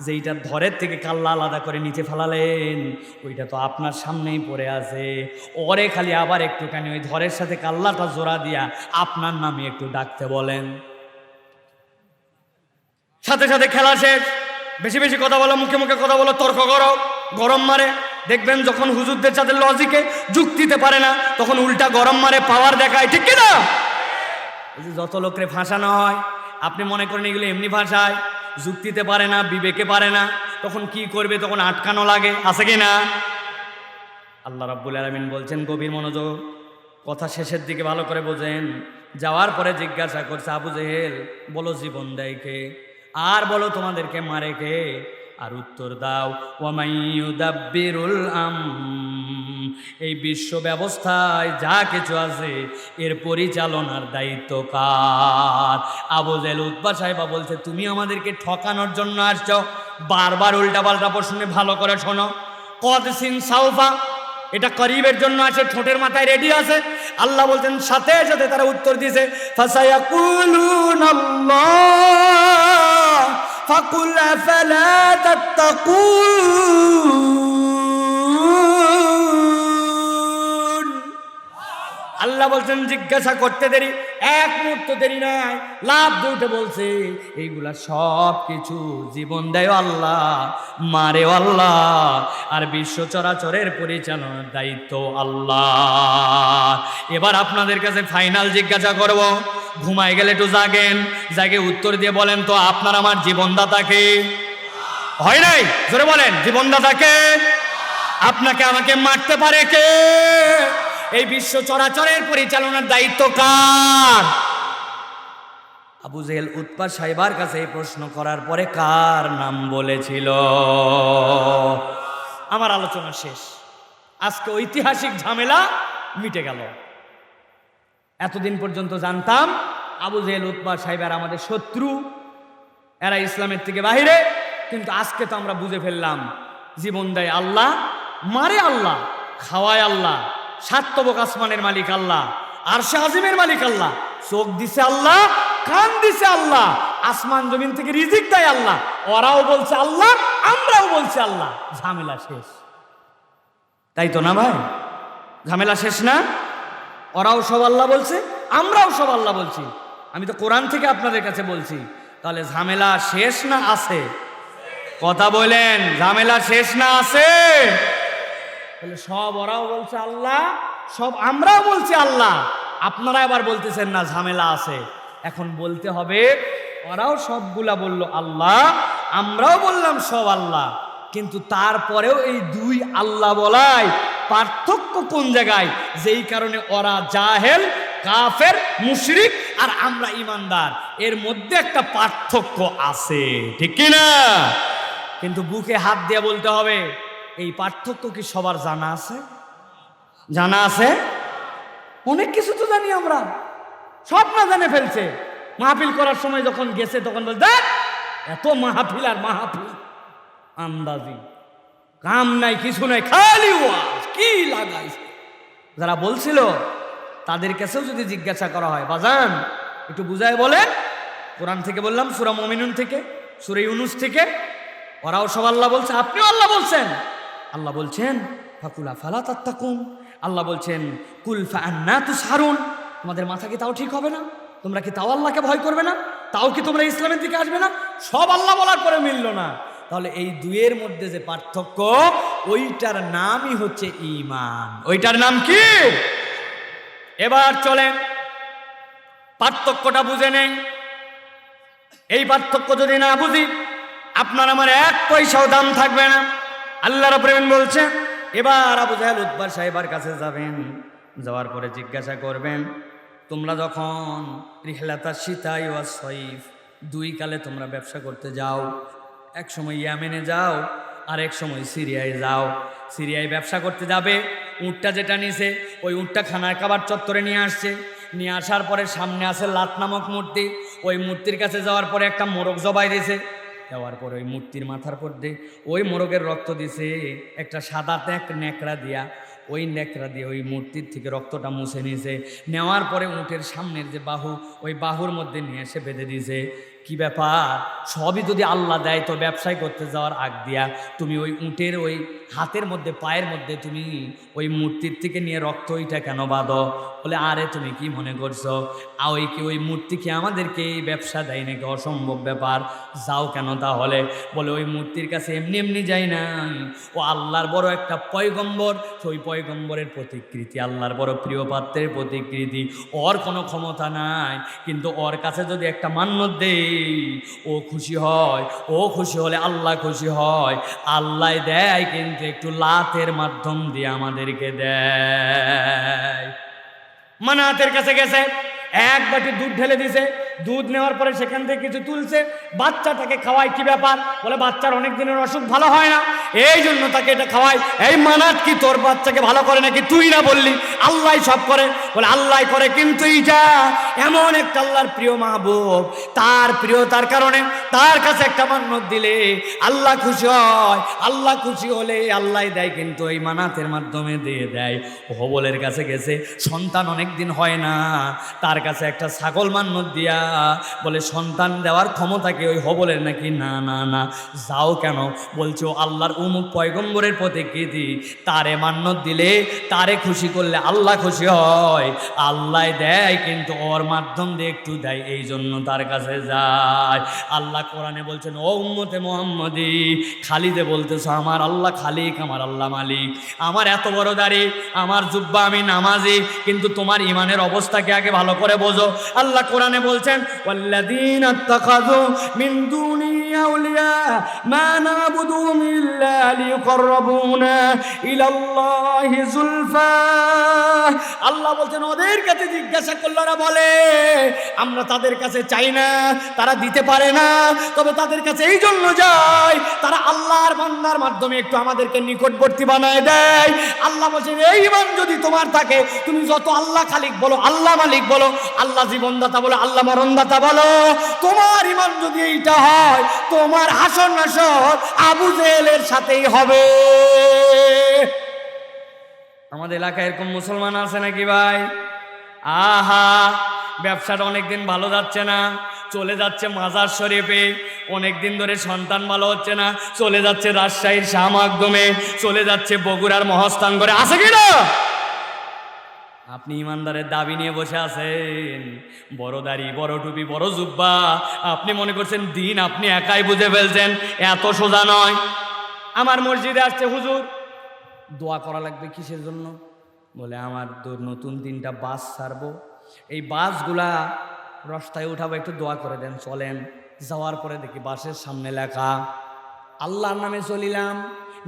যেইটা ধরের থেকে কাল্লা আলাদা করে নিচে ফেলালেন ওইটা তো আপনার সামনেই পড়ে আছে। ওরে খালি আবার একটুখানি ওই ধরের সাথে কাল্লাটা জোড়া দিয়া আপনার নামে একটু ডাকতে বলেন। সাথে সাথে খেলা শেষ। বেশি বেশি কথা বলো, মুখে মুখে কথা বলো, তর্ক করো, গরম মারে। দেখবেন যখন হুজুরদের সাথে লজিকে যুক্তিতে পারে না, তখন উল্টা গরম মারে, পাওয়ার দেখায়, ঠিক কিনা? যত লোকরে ফাঁসানো হয়, আপনি মনে করেন এগুলো এমনি ভাষায়, যুক্তিতে পারে না, বিবেকে পারে না, তখন কি করবে? তখন আটকানো লাগে, আছে কি না? আল্লাহ রাব্বুল আলামিন বলছেন, গভীর মনোযোগ, কথা শেষের দিকে ভালো করে বোঝেন। যাওয়ার পরে জিজ্ঞাসা করছে, আবু জেহেল, বলো জীবন দেয় কে? আর বলো তোমাদেরকে মারে কে? আর উত্তর দাও, ওয়ামাই ইউদাব্বিরুল এই বিশ্ব ব্যবস্থায় যা কিছু আছে এর পরিচালনার দায়িত্ব কার? আবু জেহেল, উতবা, সাহেবা বলছে, তুমি আমাদেরকে ঠকানোর জন্য আসছো। বারবার উল্টাপাল্টা প্রশ্নে ভালো করে শোনো। কদ সিন সাউফা, এটা করিবের জন্য আছে, ঠোঁটের মাথায় রেডি আছে। আল্লাহ বলছেন, সাথে সাথে তারা উত্তর দিয়েছে, ফাসায়াকুলুনাল্লাহ ফাকুল আফালা তাত্তাকুন। আল্লাহ বলছেন, জিজ্ঞাসা করতে দেরি, এক মুহূর্ত দেরি নাই, লাভ দুটো বলছে, এইগুলা সব কিছু জীবন দেয় আল্লাহ, মারেও আল্লাহ, আর বিশ্ব চরাচরের পরিচালনার দায়িত্ব আল্লাহ। এবার আপনাদের কাছে ফাইনাল জিজ্ঞাসা করব, ঘুমায় গেলে একটু জাগেন, জাগে উত্তর দিয়ে বলেন তো, আপনার আমার জীবনদাতাকে? হয় নাই? জোরে বলেন, জীবনদাতাকে? আপনাকে আমাকে মারতে পারে কে? এই বিশ্ব চরাচরের পরিচালনার দায়িত্ব কার? আবু জেহেল উতবা সাহেবার কাছে এই প্রশ্ন করার পরে কার নাম বলেছিল? আমার আলোচনা শেষ। আজকে ঐতিহাসিক ঝামেলা মিটে গেল। এতদিন পর্যন্ত জানতাম আবু জেহেল উতবা সাহেব আমাদের শত্রু, এরা ইসলামের থেকে বাহিরে, কিন্তু আজকে তো আমরা বুঝে ফেললাম, জীবন দেয় আল্লাহ, মারে আল্লাহ, খাওয়ায় আল্লাহ, সাতবক আসমানের মালিক আল্লাহ, আরশে আজিমের মালিক আল্লাহ, চোখ দিছে আল্লাহ, কান দিছে আল্লাহ, আসমান জমিন থেকে রিজিক দেয় আল্লাহ। ওরাও বলছে আল্লাহ, আমরাও বলছি আল্লাহ। ঝামেলা শেষ, তাই তো না ভাই? ঝামেলা শেষ না? ওরাও সব আল্লাহ বলছে, আমরাও সব আল্লাহ বলছি। আমি তো কোরআন থেকে আপনাদের কাছে বলছি। তাহলে ঝামেলা শেষ না আছে? কথা বলেন, ঝামেলা শেষ না আছে? তাহলে সব ওরাও বলছে আল্লাহ, সব আমরাও বলছি আল্লাহ, আপনারা আবার বলতেছেন না ঝামেলা আছে। এখন বলতে হবে ওরাও সবগুলা বলল আল্লাহ, আমরাও বললাম সব আল্লাহ, কিন্তু তারপরেও এই দুই আল্লাহ বলাই পার্থক্য কোন জায়গায়? যেই কারণে ওরা জাহেল, কাফের, মুশরিক, আর আমরা ইমানদার, এর মধ্যে একটা পার্থক্য আছে, ঠিক কি না? কিন্তু বুকে হাত দিয়ে বলতে হবে এই পার্থক্য কি সবার জানা আছে? জানা আছে? অনেক কিছু তো জানি আমরা, সব না জানে ফেলছে। মাহফিল করার সময় যখন গেছে তখন বলতে এত মাহফিল আর মাহফিল, আন্দাজি, কাম নাই কিছু নাই, খালি ওয়াজ কি লাগাইছে। যারা বলছিল তাদের কাছেও যদি জিজ্ঞাসা করা হয়, বাজান একটু বুঝায় বলেন, কোরআন থেকে বললাম, সূরা মুমিনুন থেকে, সূরা ইউনুস থেকে, ওরাও সব আল্লাহ বলছে, আপনিও আল্লাহ বলছেন। আল্লাহ বলছেন ফাকুলা ফালা তাত্তাকুন, আল্লাহ বলছেন কুল ফাআন্না তুসহারুন, তোমাদের মাথা কি তাও ঠিক হবে না? তোমরা কি তাও আল্লাহকে ভয় করবে না? তাও কি তোমরা ইসলামের দিকে আসবে না? সব আল্লাহ বলার পরে মিলল না। তাহলে এই দুয়ের মধ্যে যে পার্থক্য, ওইটার নামই হচ্ছে ঈমান। ওইটার নাম কি? এবার চলেন পার্থক্যটা বুঝে নেই। এই পার্থক্য যদি না বুঝি, আপনার আমার এক পয়সাও দাম থাকবে না। আল্লাহ রাব্বুল আলামিন বলছেন, এবার আবু জাহেল উতবার সাহেবের কাছে যাবেন, যাওয়ার পরে জিজ্ঞাসা করবেন, তোমরা যখন রিহলাতা শীতাই ওয়া সয়ফ, দুই কালে তোমরা ব্যবসা করতে যাও, এক সময় ইয়ামেনে যাও আর এক সময় সিরিয়ায় যাও। সিরিয়ায় ব্যবসা করতে যাবে, উটটা যেটা নিছে ওই উটটা খানার কাবার চত্বরে নিয়ে আসছে। নিয়ে আসার পরে সামনে আছে লাত নামক মূর্তি, ওই মূর্তির কাছে যাওয়ার পরে একটা মোরগ জবাই দিয়েছে। দেওয়ার পরে ওই মূর্তির মাথার পর দিয়ে ওই মোরগের রক্ত দিছে একটা সাদাতে একটা ন্যাকড়া দিয়া, ওই ন্যাকড়া দিয়ে ওই মূর্তির থেকে রক্তটা মুছে নিয়েছে। নেওয়ার পরে উটের সামনের যে বাহু, ওই বাহুর মধ্যে নিয়ে এসে বেঁধে দিয়েছে। কি ব্যাপার, সবই যদি আল্লাহ দেয় তো ব্যবসায় করতে যাওয়ার আগ দিয়া তুমি ওই উটের ওই হাতের মধ্যে পায়ের মধ্যে তুমি ওই মূর্তির থেকে নিয়ে রক্ত ওইটা কেন বাঁধো? বলে আরে তুমি কি মনে করছো ওই কি ওই মূর্তি কি আমাদেরকে এই ব্যবসা দেয় নাকি? অসম্ভব ব্যাপার, যাও কেন তাহলে? বলে ওই মূর্তির কাছে এমনি এমনি যাই নাই, ও আল্লাহর বড় একটা পয়গম্বর, ওই পয়গম্বরের প্রতিকৃতি, আল্লাহর বড় প্রিয় পাত্রের প্রতিকৃতি, ওর কোনো ক্ষমতা নাই, কিন্তু ওর কাছে যদি একটা মান্যত দেই ও খুশি হয়, ও খুশি হলে আল্লাহ খুশি হয়। আল্লাহ দেয় কিন্তু একটু লাতের মাধ্যম দিয়ে আমাদেরকে দেয়। মানাতের কাছে গেছে, এক বাটি দুধ ঢেলে দিছে, দুধ নেওয়ার পরে সেখান থেকে কিছু তুলছে, বাচ্চাটাকে খাওয়ায়। কি ব্যাপার? বলে বাচ্চার অনেক দিনের অসুখ ভালো হয় না, এই জন্য তাকে এটা খাওয়াই। এই মানাত কি তোর বাচ্চাকে ভালো করে নাকি? তুই না বললি আল্লাহ সব করে? বলে আল্লাহ করে, কিন্তু এইটা এমন একটা আল্লাহর প্রিয় মাহবুব, তার প্রিয়তার কারণে তার কাছে একটা মান্যত দিলে আল্লাহ খুশি হয়। আল্লাহ খুশি হলে আল্লাহ দেয়, কিন্তু এই মানাতের মাধ্যমে দিয়ে দেয়। হবলের কাছে গেছে, সন্তান অনেক দিন হয় না, তার কাছে একটা ছাগল মান্যত দিয়া বলে সন্তান দেওয়ার ক্ষমতা কি ওই হবলের নাকি? না না না। যাও কেন? বলছো আল্লাহর উমুক পয়গম্বরের প্রতিকৃতি, তারে মান্যত দিলে তারে খুশি করলে আল্লাহ খুশি হয়। আল্লাহ দেয় কিন্তু ওর মাধ্যম দিয়ে একটু দেয়, এই জন্য তার কাছে যায়। আল্লাহ কোরআনে বলছেন, ও উম্মতে মুহাম্মদী, খালিদে বলতেছো আমার আল্লাহ খালিক, আমার আল্লাহ মালিক, আমার এত বড় দাড়ি, আমার জুব্বা, আমি নামাজি, কিন্তু তোমার ইমানের অবস্থাকে আগে ভালো করে বোঝো। আল্লাহ কোরআনে বলছেন, ওয়াল্লাযীনা ইত্তাখাযু মিন দুনি আউলিয়া মা না'বুদুহুম ইল্লা লিয়ুকাররাবুনা ইলাল্লাহি যুলফা। আল্লাহ বলছেন ওদের কাছে জিজ্ঞাসা করলে ওরা বলে আমরা তাদের কাছে চাই না, তারা দিতে পারে না, তবে তাদের কাছে এই জন্য যাই তারা আল্লাহর বান্দার মাধ্যমে একটু আমাদেরকে নিকটবর্তী বানায় দেয়। আল্লাহ বলছেন এই ঈমান যদি তোমার থাকে, তুমি যত আল্লাহ খালিক বলো, আল্লাহ মালিক বলো, আল্লাহ জীবনদাতা বলো, আল্লাহ মরণদাতা বলো, তোমার ঈমান যদি এইটা হয়, তোমার হাসর নাসর আবু জেহেলের সাথেই হবে। আমাদের এলাকায় এরকম মুসলমান আছে নাকি ভাই? আহা, ব্যবসাটা অনেকদিন ভালো যাচ্ছে না, চলে যাচ্ছে মাজার শরীফে, অনেকদিন ধরে সন্তান ভালো হচ্ছে না, চলে যাচ্ছে রাজশাহীর শাহ মাকদুমে, চলে যাচ্ছে বগুড়ার মহস্থান করে, আছে কিনা? আপনি ইমানদারের দাবি নিয়ে বসে আছেন, বড় দাড়ি, বড় টুপি, বড় জুব্বা, আপনি মনে করছেন দিন আপনি একাই বুঝে ফেলছেন। এত সোজা নয়। আমার মসজিদে আসছে, হুজুর দোয়া করা লাগবে। কিসের জন্য? বলে আমার নতুন 3টা বাস ছাড়বো, এই বাসগুলা রাস্তায় উঠাবো, একটু দোয়া করে দেন। চলেন, যাওয়ার পরে দেখি বাসের সামনে লেখা আল্লাহর নামে চলিলাম,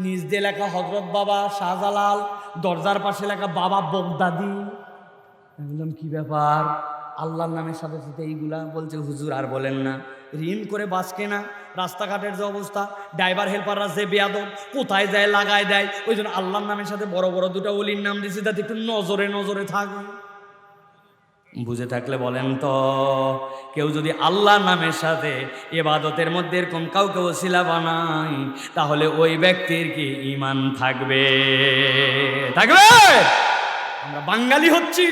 নিজ দিয়ে লেখা হযরত বাবা শাহজালাল, দরজার পাশে লেখা বাবা বগদাদি। বললাম কি ব্যাপার, আল্লাহর নামের সাথে সাথে এইগুলা? বলছে হুজুর আর বলেন না, ঋণ করে বাস কেনা, রাস্তাঘাটের যে অবস্থা, ড্রাইভার হেল্পাররা যে বেয়াদব, কোথায় যায় লাগায় দেয়, ওই জন্য আল্লাহর নামের সাথে বড় বড় 2টা ওলির নাম দিয়েছে যাতে একটু নজরে নজরে থাকে। বুঝে থাকলে বলেন তো, কেউ যদি আল্লাহর নামের সাথে ইবাদতের মধ্যে এরকম কাউকে ওসিলা বানায়, তাহলে ওই ব্যক্তির কি ঈমান থাকবে? থাকবে? আমরা বাঙালি হচ্ছি।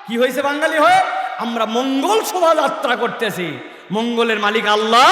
কি হয়েছে বাঙালি হয়ে? আমরা মঙ্গল শোভাযাত্রা করতেছি। মঙ্গলের মালিক আল্লাহ,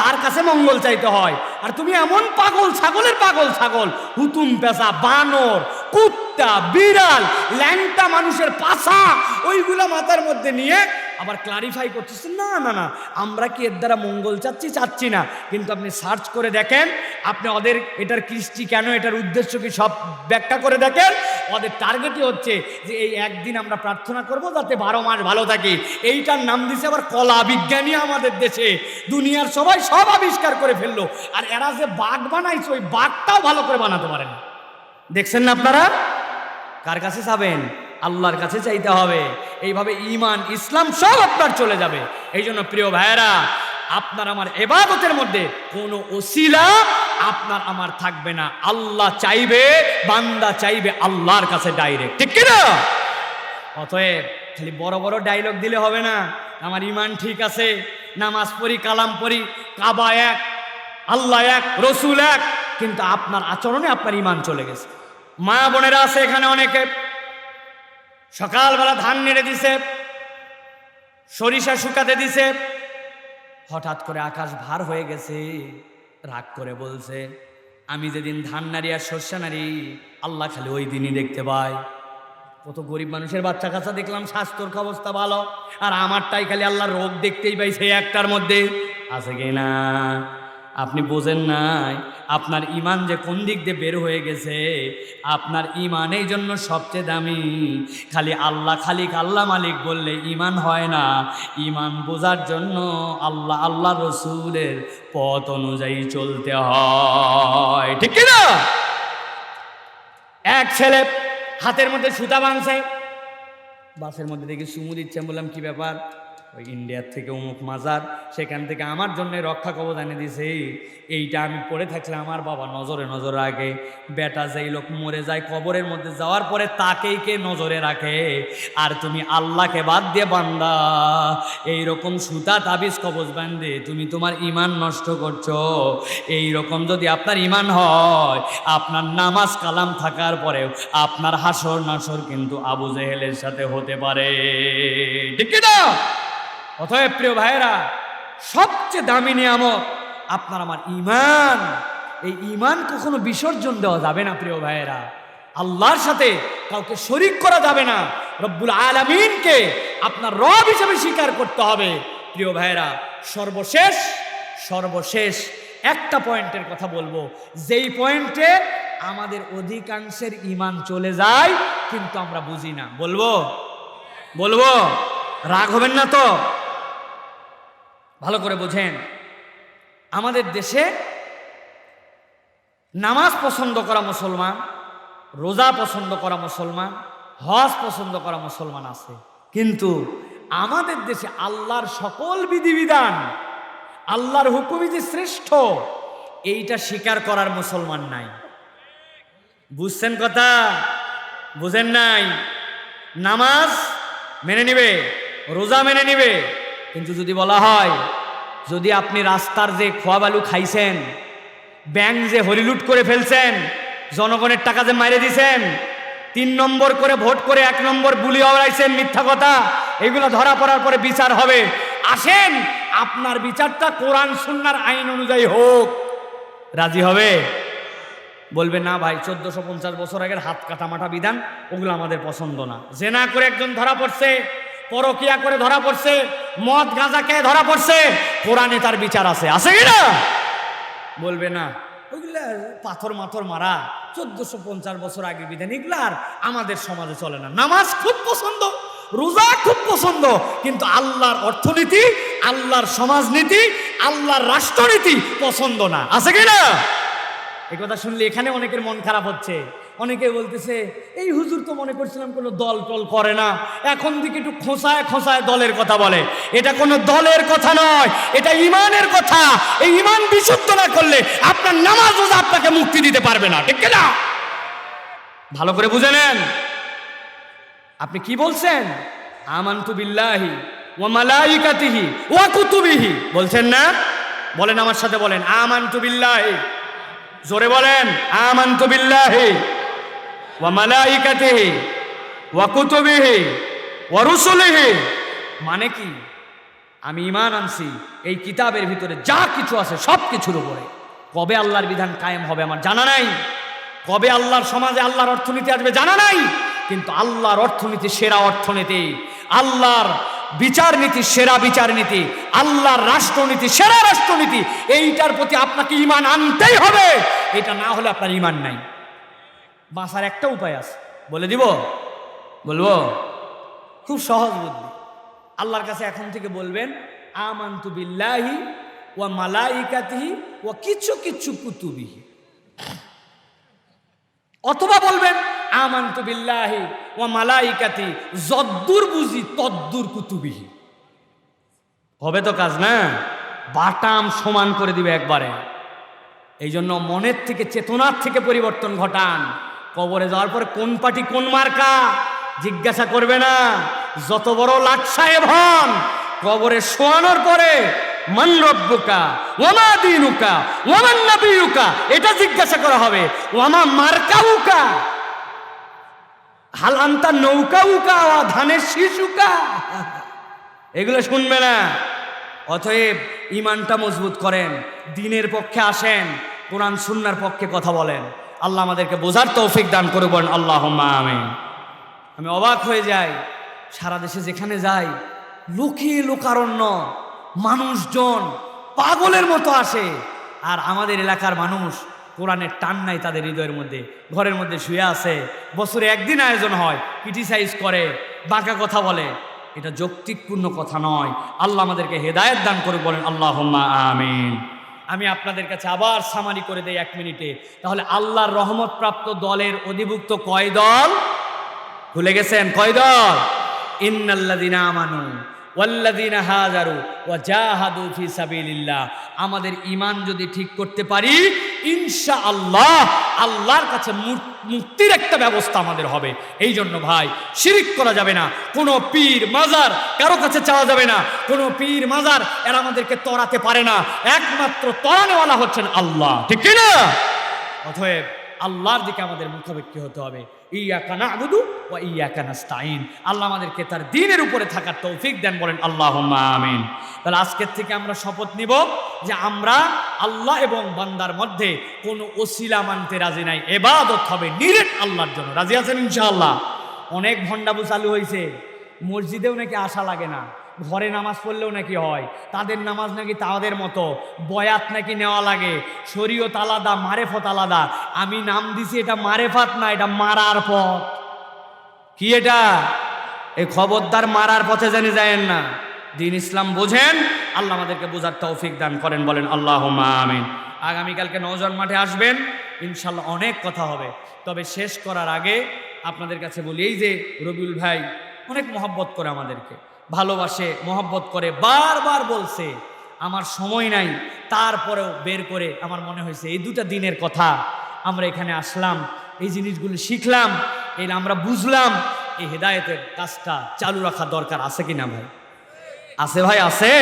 তার কাছে মঙ্গল চাইতে হয়। আর তুমি এমন পাগল ছাগলের পাগল ছাগল, হুতুম পেঁচা, বানর, কুত্তা, বিড়াল, ল্যাংটা মানুষের পাছা, ওইগুলা মাথার মধ্যে নিয়ে আবার ক্লারিফাই করতেছেন, না না না, আমরা কি এর দ্বারা মঙ্গল চাচ্ছি না। কিন্তু আপনি সার্চ করে দেখেন, আপনি ওদের এটার কৃষ্টি কেন, এটার উদ্দেশ্য কি, সব ব্যাখ্যা করে দেখেন। ওদের টার্গেটই হচ্ছে যে এই একদিন আমরা প্রার্থনা করব যাতে 12 মাস ভালো থাকি। এইটার নাম দিছে আবার কলা বিজ্ঞানী আমাদের দেশে। দুনিয়ার সবাই সব আবিষ্কার করে ফেললো, আর এরা যে বাঘ বানাইছে ওই বাঘটাও ভালো করে বানাতে পারে না। দেখছেন না আপনারা? কার কাছে চাবেন? আল্লাহর কাছে চাইতে হবে। এইভাবে ঈমান ইসলাম সব আপনার চলে যাবে। এই জন্য প্রিয় ভাইয়েরা, আপনার আমার ইবাদতের মধ্যে কোনো ওসিলা আপনার আমার থাকবে না। আল্লাহ চাইবে, বান্দা চাইবে আল্লাহর কাছে ডাইরেক্ট, ঠিক কিনা? অতএব খালি বড় বড় ডায়লগ দিলে হবে না। আমার ঈমান ঠিক আছে, নামাজ পড়ি, কালাম পড়ি, কাবা এক, আল্লাহ এক, রসুল এক, কিন্তু আপনার আচরণে আপনার ঈমান চলে গেছে। মা বোনেরা আছে এখানে অনেকে, সকালবেলা ধান নেড়ে দিছে, সরিষা শুকাতে দিছে, হঠাৎ করে আকাশ ভার হয়ে গেছে, রাগ করে বলছে আমি যেদিন ধান নাড়ি আর শস্য নাড়ি আল্লাহ খালি ওই দিনই দেখতে পায়। কত গরিব মানুষের বাচ্চা কাচ্চা দেখলাম স্বাস্থ্যর অবস্থা ভালো, আর আমারটাই খালি আল্লাহ রোগ দেখতেই পাই সেই একটার মধ্যে আছে কিনা। আপনি বোঝেন নাই আপনার ঈমান যে কোন দিক দিয়ে বের হয়ে গেছে। আপনার ঈমান এই জন্য সবচেয়ে দামি। খালি আল্লাহ মালিক বললে ঈমান হয় না। ঈমান বোঝার জন্য আল্লাহ রসুলের পথ অনুযায়ী চলতে হয়, ঠিক কিনা? এক ছেলে হাতের মধ্যে সুতা বাঁধছে, বাসের মধ্যে দেখি চুমু দিচ্ছেন। বললাম কি ব্যাপার? ওই ইন্ডিয়ার থেকে অমুক মাজার, সেখান থেকে আমার জন্য রক্ষা কবচ এনে দিছে। এইটা আমি পড়ে থাকলে আমার বাবা নজরে রাখে। বেটা যেই লোক মরে যায় কবরের মধ্যে যাওয়ার পরে তাকেই কে নজরে রাখে? আর তুমি আল্লাহকে বাদ দিয়ে বান্দা এইরকম সুতা তাবিজ কবচ বান্ধে তুমি তোমার ঈমান নষ্ট করছো। এইরকম যদি আপনার ঈমান হয়, আপনার নামাজ কালাম থাকার পরেও আপনার হাসর নাসর কিন্তু আবু জেহেলের সাথে হতে পারে, ঠিক না? অতএব প্রিয় ভাইয়েরা, সবচেয়ে দামি নিয়ামত আপনার আমার ঈমান। এই ঈমান কখনো বিসর্জন দেওয়া যাবে না প্রিয় ভাইয়েরা। আল্লাহর সাথে কাউকে শরীক করা যাবে না। রব্বুল আলামিনকে আপনার রব হিসেবে স্বীকার করতে হবে। প্রিয় ভাইয়েরা, সর্বশেষ একটা পয়েন্টের কথা বলবো, যেই পয়েন্টে আমাদের অধিকাংশের ঈমান চলে যায় কিন্তু আমরা বুঝি না। বলবো রাগ হবেন না তো? ভালো করে বোঝেন। আমাদের দেশে নামাজ পছন্দ করা মুসলমান, রোজা পছন্দ করা মুসলমান, হজ পছন্দ করা মুসলমান আছে, কিন্তু আমাদের দেশে আল্লাহর সকল বিধিবিধান, আল্লাহর হুকুমই যে শ্রেষ্ঠ, এইটা স্বীকার করার মুসলমান নাই। বুঝছেন কথা? বুঝেন নাই? নামাজ মেনে নিবে, রোজা মেনে নিবে, কিন্তু যদি বলা হয় যদি আপনি রাস্তার যে খোয়া বালু খাইছেন, ব্যাংক যে হরিলুট করে ফেলছেন, জনগণের টাকা যে মাইরে দিছেন, 3 নম্বর করে ভোট করে 1 নম্বর বুলি হওয়াইছেন, মিথ্যা কথা, এগুলো ধরা পড়ার পরে বিচার হবে। আসেন আপনার বিচারটা কোরআন সুন্নাহর আইন অনুযায়ী হোক, রাজি হবে? বলবে না ভাই 1450 বছর আগের হাত কাটা মাটা বিধান ওগুলো আমাদের পছন্দ না। জেনা করে একজন ধরা পড়ছে, পরকিয়া করে ধরা পড়ছে, মদ গাঁজা খেয়ে ধরা পড়ছে, কোরআনে তার বিচার আছে, আছে কি না? বলবে না ওইগুলা পাথর মাথর মারা 1450 বছর আগে বিধান, এগুলো আর আমাদের সমাজে চলে না। নামাজ খুব পছন্দ, রোজা খুব পছন্দ, কিন্তু আল্লাহর অর্থনীতি, আল্লাহর সমাজনীতি, আল্লাহর রাষ্ট্রনীতি পছন্দ না, আছে কি না? এই কথা শুনলে এখানে অনেকের মন খারাপ হচ্ছে। অনেকে বলতেছে এই হুজুর তো মনে করছিলাম কোনো দল টল করে না, এখন দিকে একটু খোঁসায় খোঁসায় দলের কথা বলে। এটা কোনো দলের কথা নয়, এটা ইমানের কথা। এই ইমান বিশুদ্ধ না করলে আপনার নামাজ রোজা আপনাকে মুক্তি দিতে পারবে না, ঠিক না? ভালো করে বুঝে নেন। আপনি কি বলছেন? আমানতু বিল্লাহি ওয়া মালাইকাতিহি ওয়া কুতুবিহি বলছেন না? বলেন আমার সাথে, বলেন আমানতু বিল্লাহি, জোরে বলেন আমানতু বিল্লাহি ওয়া মালাইকাতিহি ওয়া কুতুবিহি ওয়া রুসুলিহি। মানে কি? আমি ঈমান আনছি এই কিতাবের ভিতরে যা কিছু আছে সব কিছুর উপরে। কবে আল্লাহর বিধান কায়েম হবে আমার জানা নাই, কবে আল্লাহর সমাজে আল্লাহর অর্থনীতি আসবে জানা নাই, কিন্তু আল্লাহর অর্থনীতি সেরা অর্থনীতি, আল্লাহর বিচার নীতি সেরা বিচার নীতি, আল্লাহর রাষ্ট্রনীতি সেরা রাষ্ট্রনীতি। এইটার প্রতি আপনাকে ঈমান আনতেই হবে। এটা না হলে আপনার ঈমান নাই। বাঁচার একটা উপায় আছে, বলে দিব? বলবো? খুব সহজ বুদ্ধি। আল্লাহর কাছে এখন থেকে বলবেন আমানতু বিল্লাহি ওয়া মালাইকাতিহি ওয়া কিছু কিছু কুতুবিহি, অথবা বলবেন আমানতু বিল্লাহি ওয়া মালাইকাতি যদ্দুর বুঝি তদ্দুর কুতুবিহি। হবে তো কাজ না? বাটাম সমান করে দিবে একবারে। এই জন্য মনের থেকে, চেতনার থেকে পরিবর্তন ঘটান। কবরে যাওয়ার পরে কোন পার্টি কোন মার্কা জিজ্ঞাসা করবে না, যত বড় লাট সাহেব হন। কবরে শোয়ানোর পরে মান রব্বুকা ওয়া মা দীনুকা ওয়া মান নাবিয়ুকা এটা জিজ্ঞাসা করা হবে। ওয়া মা মারকাউকা হাল আনতা নৌকাউকা ওয়া ধানের শিশুকা, এগুলো শুনবে না। অতএব ঈমানটা মজবুত করেন, দ্বীনের পক্ষে আসেন, কোরআন সুন্নাহর পক্ষে কথা বলেন। আল্লাহ আমাদেরকে বোঝার তৌফিক দান করুন, বলেন আল্লাহুম্মা আমিন। আমি অবাক হয়ে যাই, সারা দেশে যেখানে যাই লুকিয়ে লোকারণ্য মানুষজন পাগলের মতো আসে, আর আমাদের এলাকার মানুষ কোরআনের টান নাই তাদের হৃদয়ের মধ্যে, ঘরের মধ্যে শুয়ে আছে। বছরে একদিন আয়োজন হয়, ক্রিটিসাইজ করে, বাঁকা কথা বলে। এটা যৌক্তিকপূর্ণ কথা নয়। আল্লাহ আমাদেরকে হেদায়েত দান করুন, বলেন আল্লাহুম্মা আমিন। আমি আপনাদের কাছে আবার সামারি করে দেই 1 মিনিটে। তাহলে আল্লাহর রহমত প্রাপ্ত দলের অধিভুক্ত কয় দল? ভুলে গেছেন কয় দল? ইন্নাল্লাযীনা আমানু ওয়াল্লাযীনা হাজারু ওয়া জাহাদু ফি সাবিলিল্লাহ। আমাদের ঈমান যদি ঠিক করতে পারি ইনশাআল্লাহ আল্লাহর কাছে মুক্তির একটা ব্যবস্থা আমাদের হবে। এই জন্য ভাই শিরিক করা যাবে না, কোনো পীর মাজার কারো কাছে চাওয়া যাবে না। কোনো পীর মাজার এরা আমাদেরকে তরাতে পারে না, একমাত্র তরানেওয়ালা হচ্ছেন আল্লাহ, ঠিক কি না? অতএব আল্লাহর দিকে আমাদের মুখাপেক্ষী হতে হবে। ইয়াকা না'বুদু ওয়া ইয়াকা নাস্তাঈন। আল্লাহ আমাদেরকে তার দ্বীনের উপরে থাকার তৌফিক দেন, বলেন আল্লাহুম্মা আমিন। তাহলে আজকের থেকে আমরা শপথ নিব যে আমরা আল্লাহ এবং বান্দার মধ্যে কোনো ওসিলা মানতে রাজি নাই। ইবাদত হবে নিরেট আল্লাহর জন্য। রাজি আছেন ইনশাআল্লাহ? অনেক ভণ্ডাবু চালু হয়েছে, মসজিদেও নাকি আসা লাগে না, ঘরে নামাজ পড়লেও নাকি হয়, তাদের নামাজ নাকি তাদের মতো, বয়াত নাকি নেওয়া লাগে, শরীয়ত আলাদা, মারেফত আলাদা। আমি নাম দিছি এটা মারেফাত না, এটা মারার পথ। কি এটা? এই খবরদার মারার পথে জানি যায়েন না। দ্বীন ইসলাম বোঝেন, আল্লাহ আমাদেরকে বোঝার তৌফিক দান করেন, বলেন আল্লাহুম্মা আমিন। আগামীকালকে নওজোয়ান মাঠে আসবেন, ইনশাল্লাহ অনেক কথা হবে। তবে শেষ করার আগে আপনাদের কাছে বলি, এই যে রবিউল ভাই অনেক মহব্বত করে আমাদেরকে, ভালোবাসে, মহব্বত করে, বারবার বলছে আমার সময় নাই, তারপরেও বের করে আমার মনে হয়েছে এই 2টা দিনের কথা আমরা এখানে আসলাম, এই জিনিসগুলো শিখলাম, এই আমরা বুঝলাম, এই হেদায়েতের কাজটা চালু রাখা দরকার আছে কি না ভাই? আছে ভাই, আছে।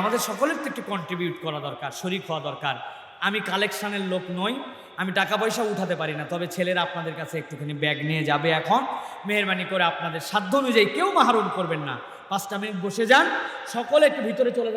আমাদের সকলের তো একটু কন্ট্রিবিউট করা দরকার, শরীক হওয়া দরকার। আমি কালেকশনের লোক নই, আমি টাকা পয়সা উঠাতে পারি না, তবে ছেলেরা আপনাদের কাছে একটুখানি ব্যাগ নিয়ে যাবে। এখন মেহরবানি করে আপনাদের সাধ্য অনুযায়ী কেউ মাহরুম করবেন না। 5টা মিনিট বসে যান, সকলে একটু ভিতরে চলে যান।